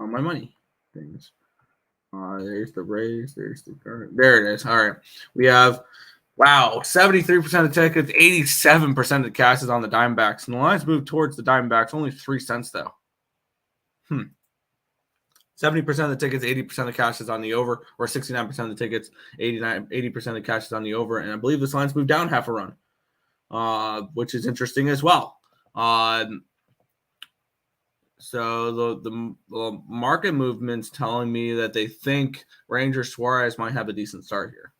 on my money things? There's the Rays. There's the current. There it is. All right. We have 73% of tickets, 87% of the cash is on the Diamondbacks, and the lines moved towards the Diamondbacks. Only 3 cents though. 70% of the tickets, 80% of the cash is on the over, or 69% of the tickets, 80% of the cash is on the over, and I believe this line's moved down half a run. Which is interesting as well. So the market movement's telling me that they think Ranger Suarez might have a decent start here.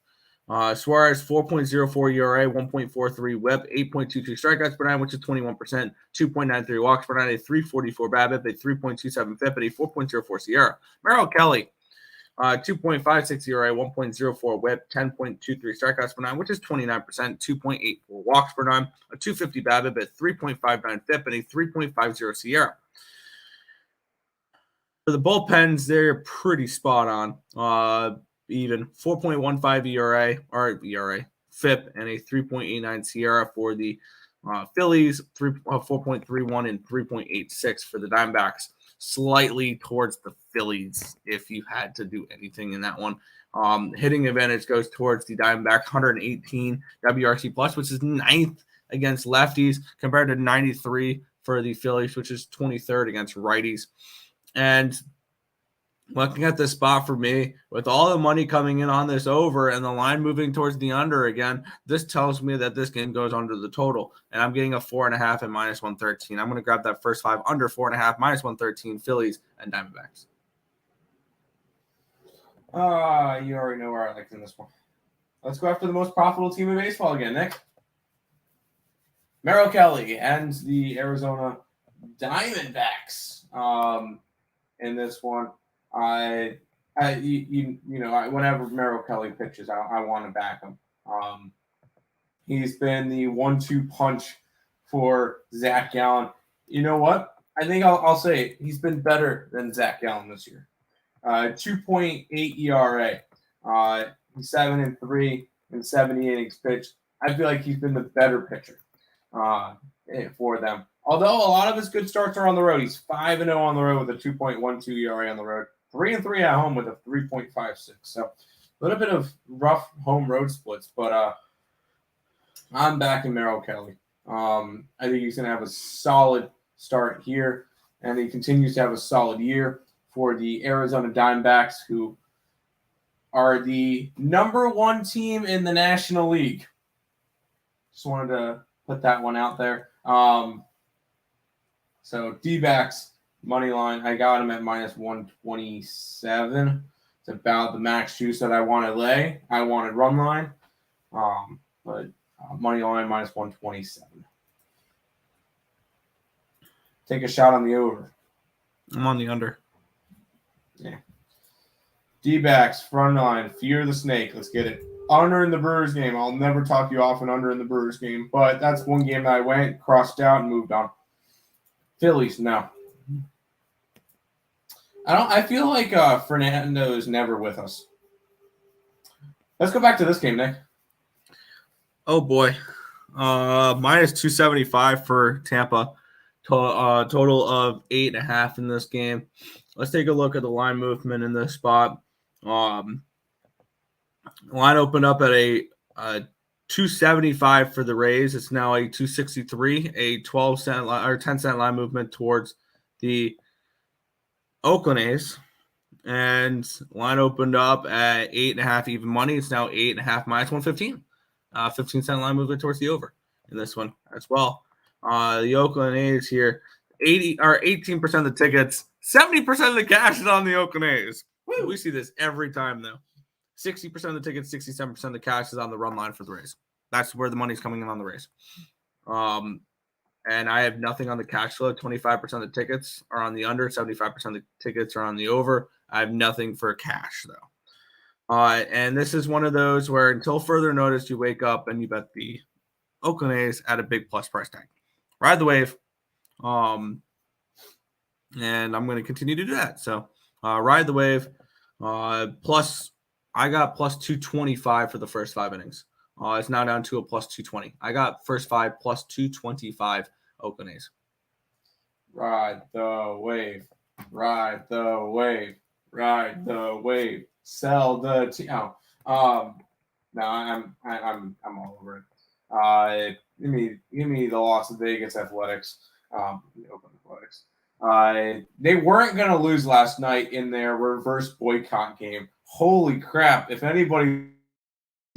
Suarez, 4.04 ERA, 1.43 WHIP, 8.22 strikeouts per nine, which is 21%, 2.93 walks per nine, a 3.44 BABIP, a 3.27 FIP, and a 4.04 Sierra. Merrill Kelly, 2.56 ERA, 1.04 WHIP, 10.23 strikeouts per nine, which is 29%, 2.84 walks per nine, a 250 BABIP, a 3.59 FIP, and a 3.50 Sierra. For the bullpens, they're pretty spot on. Even 4.15 ERA, FIP, and a 3.89 Sierra for the Phillies 4.31 and 3.86 for the Diamondbacks. Slightly towards the Phillies if you had to do anything in that one. Hitting advantage goes towards the Diamondbacks, 118 WRC plus, which is 9th against lefties compared to 93 for the Phillies, which is 23rd against righties. And looking at this spot for me, with all the money coming in on this over and the line moving towards the under again, this tells me that this game goes under the total. And I'm getting a 4.5 and minus 113. I'm going to grab that first 5 under 4.5, minus 113, Phillies and Diamondbacks. You already know where I like in this one. Let's go after the most profitable team in baseball again, Nick. Merrill Kelly and the Arizona Diamondbacks. In this one, whenever Merrill Kelly pitches, I want to back him. He's been the 1-2 punch for Zach Gallen. You know what? I think I'll say it. He's been better than Zach Gallen this year. 2.8 ERA. He's 7-3 in 70 innings pitched. I feel like he's been the better pitcher for them. Although a lot of his good starts are on the road. He's 5-0 on the road with a 2.12 ERA on the road. 3-3 at home with a 3.56. So a little bit of rough home road splits, but I'm backing Merrill Kelly. I think he's going to have a solid start here, and he continues to have a solid year for the Arizona Diamondbacks, who are the number 1 team in the National League. Just wanted to put that one out there. So D-backs money line, I got him at minus 127. It's about the max juice that I want to lay. I wanted run line, but money line minus 127. Take a shot on the over. I'm on the under. Yeah. D-backs front line, fear the snake. Let's get it. Under in the Brewers game. I'll never talk you off an under in the Brewers game, but that's one game that I went, crossed out, and moved on. Phillies, no. I feel like Fernando is never with us. Let's go back to this game, Nick. Oh boy. Minus 275 for Tampa. Total of 8.5 in this game. Let's take a look at the line movement in this spot. Line opened up at a 275 for the Rays. It's now a 263, a 12-cent or 10-cent line movement towards the Oakland A's. And line opened up at 8.5 even money. It's now 8.5 minus 115. 15-cent line movement towards the over in this one as well. The Oakland A's here, 18% of the tickets, 70% of the cash is on the Oakland A's. Woo! We see this every time though. 60% of the tickets, 67% of the cash is on the run line for the Rays. That's where the money's coming in on the Rays. And I have nothing on the cash flow. 25% of the tickets are on the under. 75% of the tickets are on the over. I have nothing for cash, though. And this is one of those where until further notice, you wake up and you bet the Oakland A's at a big plus price tag. Ride the wave. And I'm going to continue to do that. So ride the wave. Plus, I got plus 225 for the first 5 innings. It's now down to a plus 220. I got first 5 plus 225 Oakland A's. Ride the wave. Ride the wave. Ride the wave. Sell the team. No, I'm all over it. Give me the Las Vegas Athletics. The Oakland Athletics. They weren't going to lose last night in their reverse boycott game. Holy crap. If anybody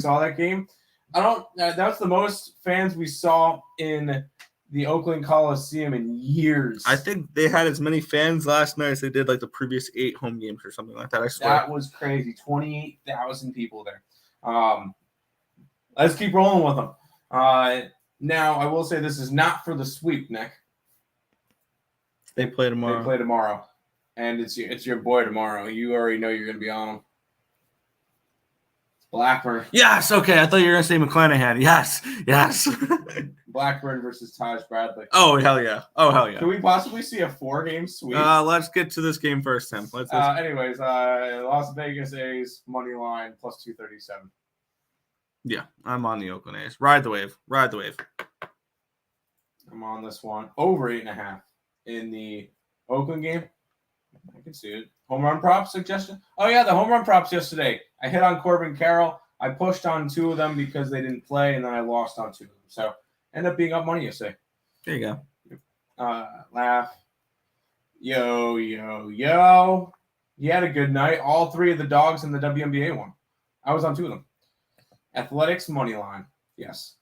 saw that game, that's the most fans we saw in the Oakland Coliseum in years. I think they had as many fans last night as they did like the previous 8 home games or something like that. I swear. That was crazy. 28,000 people there. Let's keep rolling with them. Now, I will say this is not for the sweep, Nick. They play tomorrow. And it's your boy tomorrow. You already know you're going to be on them. Blackburn. Yes. Okay. I thought you were going to say McClanahan. Yes. Blackburn versus Taj Bradley. Oh, hell yeah. Can we possibly see a 4-game sweep? Let's get to this game first, Tim. Anyways, Las Vegas A's money line plus 237. Yeah, I'm on the Oakland A's. Ride the wave. I'm on this one. Over 8.5 in the Oakland game. I can see it. Home run prop suggestion? Oh, yeah, the home run props yesterday. I hit on Corbin Carroll. I pushed on 2 of them because they didn't play, and then I lost on 2 of them. So, ended up being up money yesterday. There you go. Laugh. Yo. He had a good night. All 3 of the dogs in the WNBA won. I was on 2 of them. Athletics money line. Yes.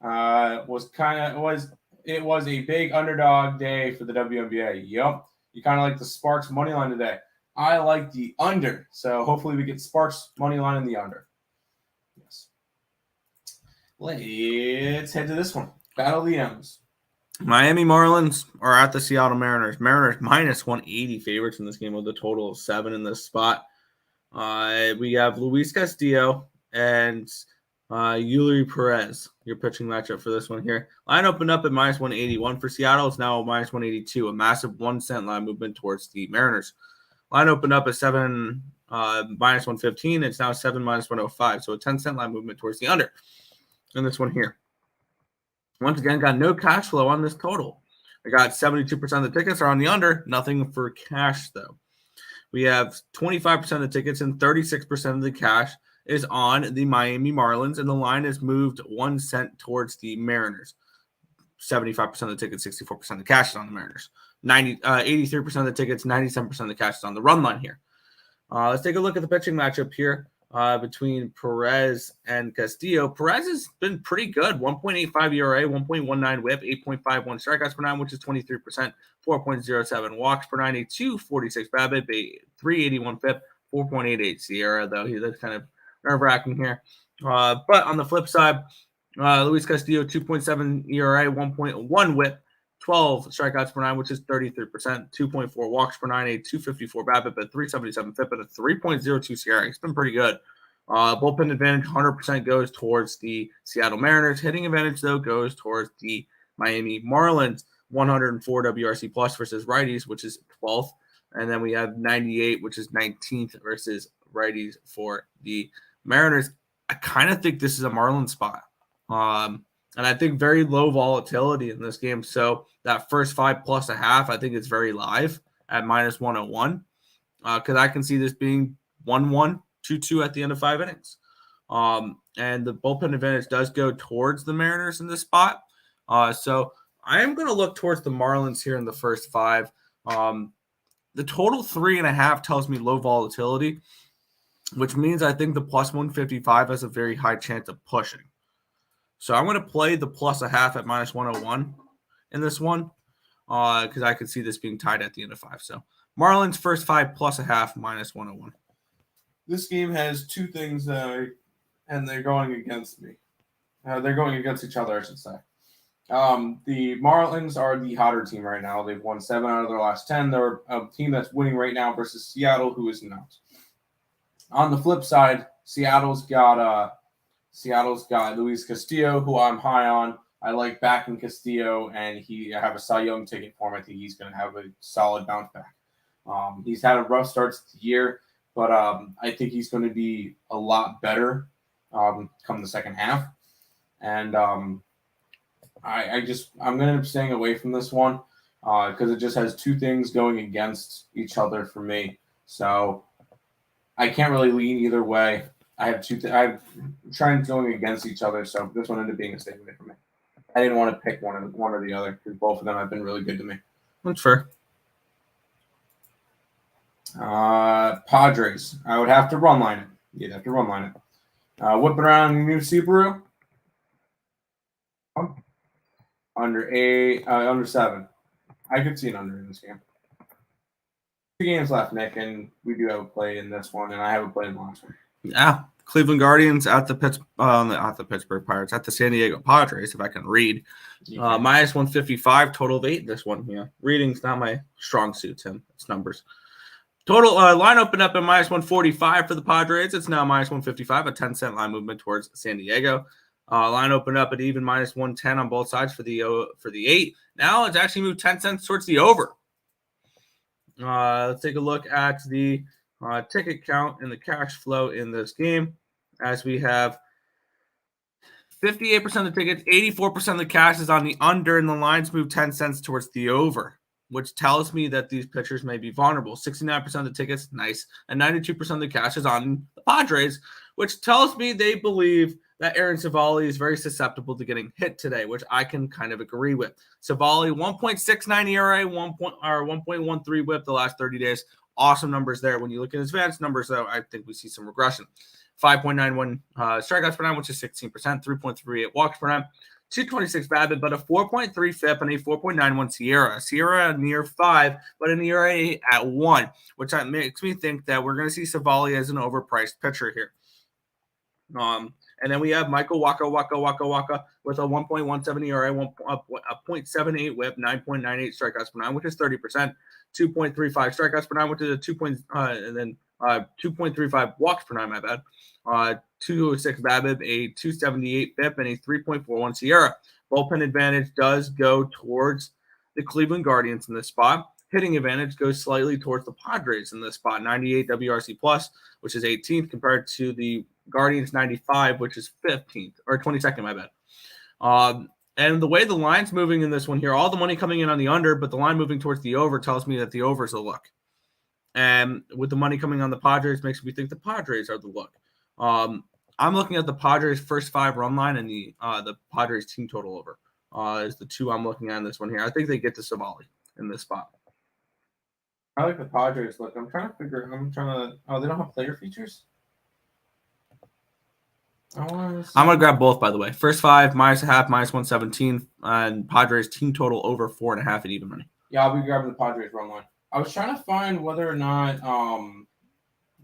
It was a big underdog day for the WNBA. Yep. You kind of like the Sparks money line today. I like the under. So hopefully we get Sparks money line in the under. Yes. Let's head to this one. Battle of the M's. Miami Marlins are at the Seattle Mariners. Mariners minus 180 favorites in this game with a total of 7 in this spot. We have Luis Castillo and Yuli Perez, your pitching matchup for this one here. Line opened up at minus 181 for Seattle. It's now minus 182, a massive 1 cent line movement towards the Mariners. Line opened up at 7 minus 115. It's now 7 minus 105, so a 10-cent line movement towards the under in this one here. Once again, got no cash flow on this total. I got 72% of the tickets are on the under, nothing for cash though. We have 25% of the tickets and 36% of the cash is on the Miami Marlins, and the line has moved 1 cent towards the Mariners. 75% of the tickets, 64% of the cash is on the Mariners. 83% of the tickets, 97% of the cash is on the run line here. Let's take a look at the pitching matchup here between Perez and Castillo. Perez has been pretty good. 1.85 ERA, 1.19 whip, 8.51 strikeouts per 9, which is 23%, 4.07 walks per 9, a 2.46 BABIP, a 3.81 FIP, 4.88 SIERA, though. That's kind of nerve-wracking here. But on the flip side, Luis Castillo, 2.7 ERA, 1.1 whip, 12 strikeouts per 9, which is 33%, 2.4 walks per 9, a 254 BABIP, a 377 FIP, and a 3.02 SIERA. It's been pretty good. Bullpen advantage, 100% goes towards the Seattle Mariners. Hitting advantage, though, goes towards the Miami Marlins. 104 WRC plus versus righties, which is 12th. And then we have 98, which is 19th versus righties for the Mariners. I kind of think this is a Marlins spot. And I think very low volatility in this game. So that first 5 plus a half, I think it's very live at minus 101. Because I can see this being 1-1, 2-2 at the end of 5 innings. And the bullpen advantage does go towards the Mariners in this spot. So I am going to look towards the Marlins here in the first 5. The total 3.5 tells me low volatility, which means I think the plus 155 has a very high chance of pushing. So I'm going to play the plus a half at minus 101 in this one because I could see this being tied at the end of 5. So Marlins first 5 plus a half minus 101. This game has 2 things and they're going against me. They're going against each other, I should say. The Marlins are the hotter team right now. They've won 7 out of their last 10. They're a team that's winning right now versus Seattle, who is not. On the flip side, Seattle's got Luis Castillo, who I'm high on. I like backing Castillo, and I have a Cy Young ticket for him. I think he's going to have a solid bounce back. He's had a rough start to the year, but I think he's going to be a lot better come the second half. And I'm going to end up staying away from this one because it just has 2 things going against each other for me. So I can't really lean either way. I have 2. I'm trying going against each other, so this one ended up being a stay away for me. I didn't want to pick one or the other because both of them have been really good to me. That's fair. Padres. I would have to run line it. You'd have to run line it. Whipping around new Subaru. Under 7. I could see an under in this game. 2 games left, Nick, and we do have a play in this one, and I have a play in the last one. Yeah, Cleveland Guardians at the Pittsburgh Pirates, at the San Diego Padres, if I can read. Minus 155, total of 8 this one. Yeah, reading's not my strong suit, Tim. It's numbers. Total line opened up at minus 145 for the Padres. It's now minus 155, a 10-cent line movement towards San Diego. Line opened up at even minus 110 on both sides for the 8. Now it's actually moved 10 cents towards the over. Let's take a look at the ticket count and the cash flow in this game as we have 58% of the tickets, 84% of the cash is on the under, and the lines move 10 cents towards the over, which tells me that these pitchers may be vulnerable. 69% of the tickets, nice, and 92% of the cash is on the Padres, which tells me they believe that Aaron Civale is very susceptible to getting hit today, which I can kind of agree with. Civale, 1.69 ERA, 1.13 WHIP the last 30 days. Awesome numbers there. When you look at his advanced numbers, though, I think we see some regression. 5.91 strikeouts per nine, which is 16%, 3.38 walks per nine, 226 BABIP, but a 4.3 FIP and a 4.91 SIERA. SIERA near 5, but an ERA at 1, which makes me think that we're going to see Civale as an overpriced pitcher here. And then we have Michael Waka with a 1.17 ERA, a 0.78 WHIP, 9.98 strikeouts per nine, which is 30%, 2.35 strikeouts per nine, which is a 2.35 walks per nine, my bad. 206 BABIP, a 278 FIP, and a 3.41 SIERA. Bullpen advantage does go towards the Cleveland Guardians in this spot. Hitting advantage goes slightly towards the Padres in this spot. 98 WRC plus, which is 18th, compared to the Guardians 95, which is 15th or 22nd, my bad. And the way the line's moving in this one here, all the money coming in on the under, but the line moving towards the over tells me that the over's a look. And with the money coming on the Padres, makes me think the Padres are the look. I'm looking at the Padres' first 5 run line and the Padres team total over is the two I'm looking at in this one here. I think they get to Civale in this spot. I like the Padres look. Oh, they don't have player features? I'm going to grab both, by the way. First 5, -0.5, -117, and Padres team total over 4.5 at even money. Yeah, I'll be grabbing the Padres run line. I was trying to find whether or not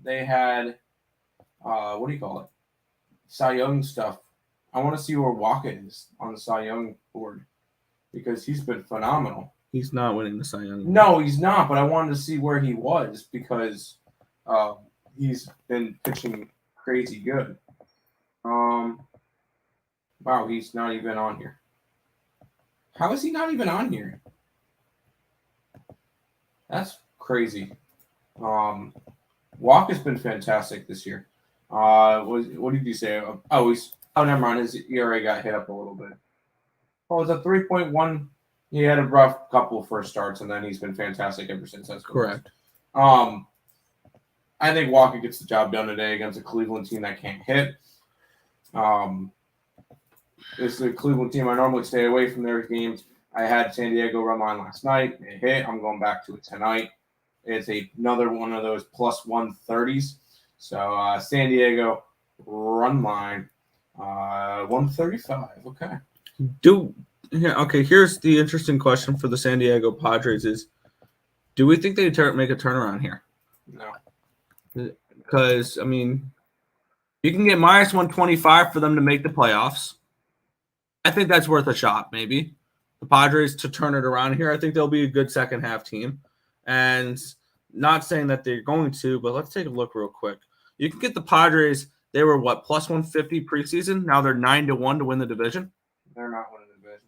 they had, what do you call it? Cy Young stuff. I want to see where Waka is on the Cy Young board because he's been phenomenal. He's not winning the Cy Young. No, he's not, but I wanted to see where he was because he's been pitching crazy good. Wow, he's not even on here. How is he not even on here? That's crazy. Walker's been fantastic this year. What did you say? Never mind. His ERA got hit up a little bit. Oh, it's a 3.1. He had a rough couple of first starts, and then he's been fantastic ever since. That's correct. I think Walker gets the job done today against a Cleveland team that can't hit. This is a Cleveland team I normally stay away from their games. I had San Diego run line last night. It hit. I'm going back to it tonight. It's another one of those plus 130s. So San Diego run line 135. Okay. Okay, here's the interesting question for the San Diego Padres is, do we think they make a turnaround here? No. Because, I mean, you can get -125 for them to make the playoffs. I think that's worth a shot, maybe. The Padres to turn it around here. I think they'll be a good second half team. And not saying that they're going to, but let's take a look real quick. You can get the Padres. They were, plus 150 preseason? Now they're 9-1 to win the division. They're not winning the division.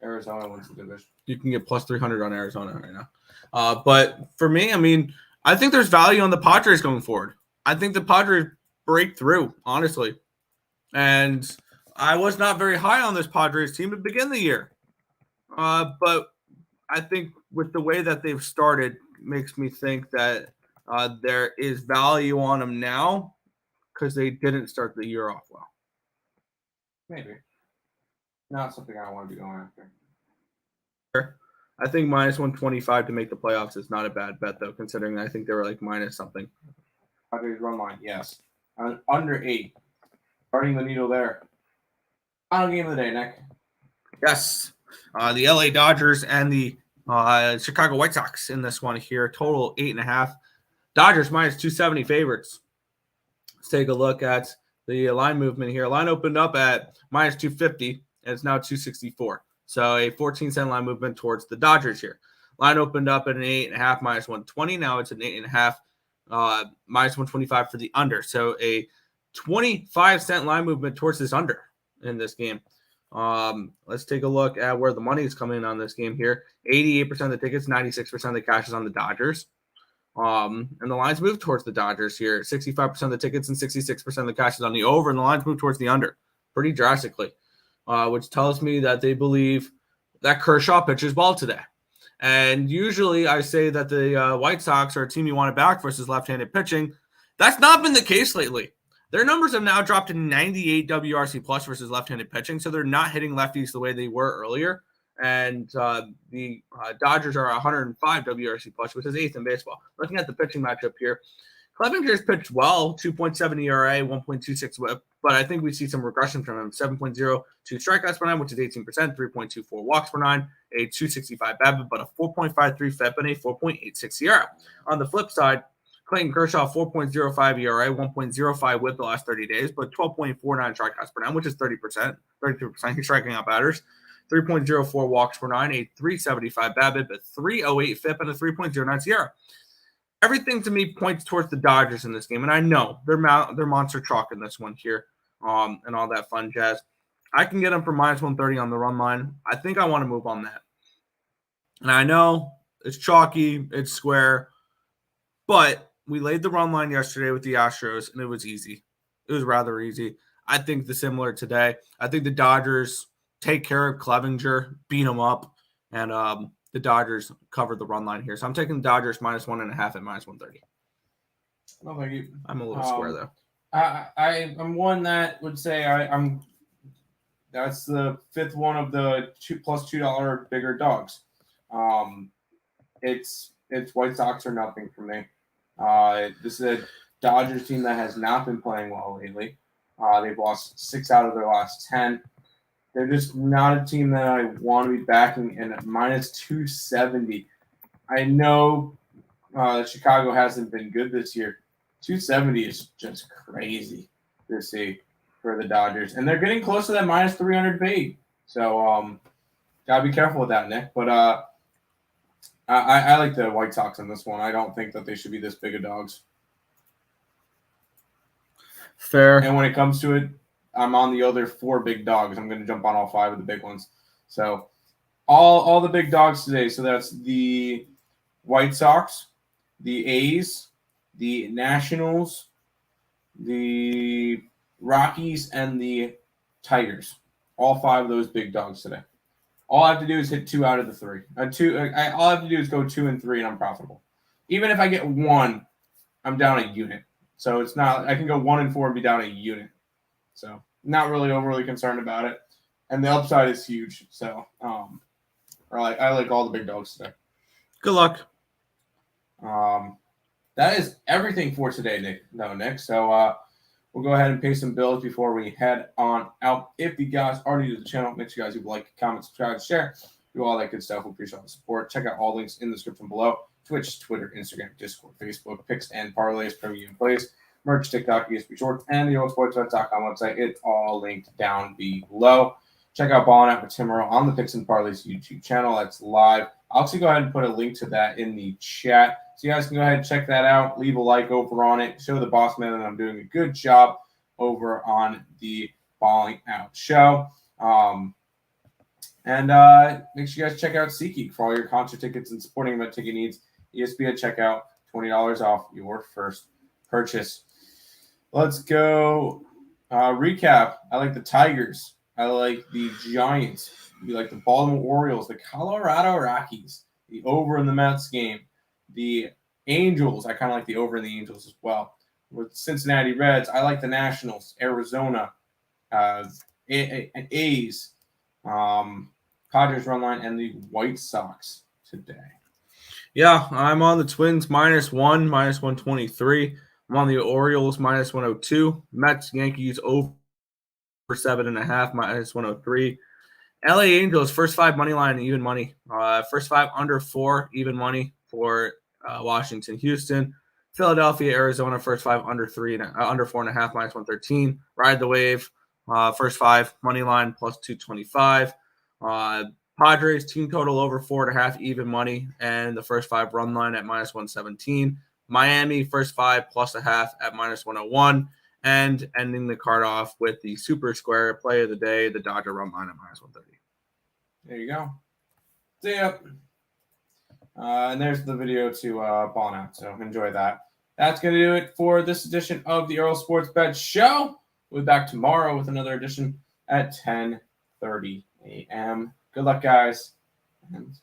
Arizona wins the division. You can get plus 300 on Arizona right now. But for me, I mean, I think there's value on the Padres going forward. I think the Padres break through, honestly. And I was not very high on this Padres team to begin the year. But I think with the way that they've started makes me think that there is value on them now because they didn't start the year off well. Maybe. Not something I want to be going after. I think -125 to make the playoffs is not a bad bet, though, considering I think they were minus something. Padres run line, yes. Under 8. Starting the needle there. Final game of the day, Nick. Yes. The LA Dodgers and the Chicago White Sox in this one here. Total 8.5. Dodgers -270 favorites. Let's take a look at the line movement here. Line opened up at -250, and it's now 264. So a 14-cent line movement towards the Dodgers here. Line opened up at an 8.5, -120. Now it's an 8.5, -125 for the under. So a 25-cent line movement towards this under in this game. Let's take a look at where the money is coming in on this game here. 88% of the tickets, 96% of the cash is on the Dodgers. And the lines move towards the Dodgers here. 65% of the tickets and 66% of the cash is on the over, and the lines move towards the under. pretty drastically, which tells me that they believe that Kershaw pitches well today. And usually I say that the White Sox are a team you want to back versus left-handed pitching. That's not been the case lately. Their numbers have now dropped to 98 WRC plus versus left-handed pitching, so they're not hitting lefties the way they were earlier. And the Dodgers are 105 WRC plus, which is 8th in baseball. Looking at the pitching matchup here, Clevinger's pitched well, 2.7 ERA, 1.26 WHIP, but I think we see some regression from him. 7.02 strikeouts per 9, which is 18%, 3.24 walks per 9, a 265 BABIP, but a 4.53 FIP and a 4.86 ERA. On the flip side, Clayton Kershaw, 4.05 ERA, 1.05 WHIP the last 30 days, but 12.49 strikeouts per 9, which is 30%. 32%. He's striking out batters. 3.04 walks per 9, a 375 BABIP, a 308 FIP, and a 3.09 SIERA. Everything to me points towards the Dodgers in this game, and I know they're monster chalk in this one here, and all that fun jazz. I can get them for minus 130 on the run line. I think I want to move on that. And I know it's chalky, it's square, but we laid the run line yesterday with the Astros, and it was easy. It was rather easy. I think similar today. I think the Dodgers take care of Clevinger, beat him up, and the Dodgers covered the run line here. So I'm taking the Dodgers minus 1.5 at minus 130. No, thank you. I'm a little square, though. I'm one that would say I'm that's the fifth one of the $2 bigger dogs. It's White Sox or nothing for me. This is a Dodgers team that has not been playing well lately. They've lost 6 out of their last 10. They're just not a team that I want to be backing. And at minus 270, I know Chicago hasn't been good this year. 270 is just crazy to see for the Dodgers. And they're getting close to that minus 300 fade. So, got to be careful with that, Nick. But I like the White Sox in this one. I don't think that they should be this big of dogs. Fair. And when it comes to it, I'm on the other 4 big dogs. I'm going to jump on all 5 of the big ones. So all the big dogs today. So that's the White Sox, the A's, the Nationals, the Rockies, and the Tigers. All 5 of those big dogs today. All I have to do is hit 2 out of the 3. All I have to do is go 2 and 3, and I'm profitable. Even if I get 1, I'm down a unit. So it's not. I can go 1 and 4 and be down a unit. So not really overly concerned about it. And the upside is huge. So I like all the big dogs today. Good luck. That is everything for today, Nick. So we'll go ahead and pay some bills before we head on out. If you guys are new to the channel, make sure you guys like, comment, subscribe, share, do all that good stuff. We appreciate all the support. Check out all links in the description below. Twitch, Twitter, Instagram, Discord, Facebook, Picks and Parleys, Premium Plays, merch, TikTok, ESP Shorts, and the oldsportsbet.com website. It's all linked down below. Check out Ballin' Out with Tim Earle on the Picks and Parleys YouTube channel. That's live. I'll actually go ahead and put a link to that in the chat. So you guys can go ahead and check that out. Leave a like over on it. Show the boss man that I'm doing a good job over on the Balling Out show. And make sure you guys check out SeatGeek for all your concert tickets and sporting event ticket needs. ESP at checkout, $20 off your first purchase. Let's go recap. I like the Tigers. I like the Giants. We like the Baltimore Orioles, the Colorado Rockies, the over in the Mets game, the Angels. I kind of like the over in the Angels as well. With Cincinnati Reds, I like the Nationals, Arizona, A's, Padres run line, and the White Sox today. Yeah, I'm on the Twins -1, -123. I'm on the Orioles -102. Mets, Yankees over 7.5, -103. LA Angels, first 5 money line, even money. First 5 under 4, even money for Washington, Houston. Philadelphia, Arizona, first 5 under 4.5, -113. Ride the wave. First 5 money line +225. Padres team total over 4.5, even money, and the first 5 run line at -117. Miami first 5 +0.5 at -101, and ending the card off with the super square play of the day, the Dodger run line at -130. There you go. See ya. And there's the video to Ballin' Out, so enjoy that. That's going to do it for this edition of the Earle Sports Bet Show. We'll be back tomorrow with another edition at 10:30 a.m. Good luck, guys. And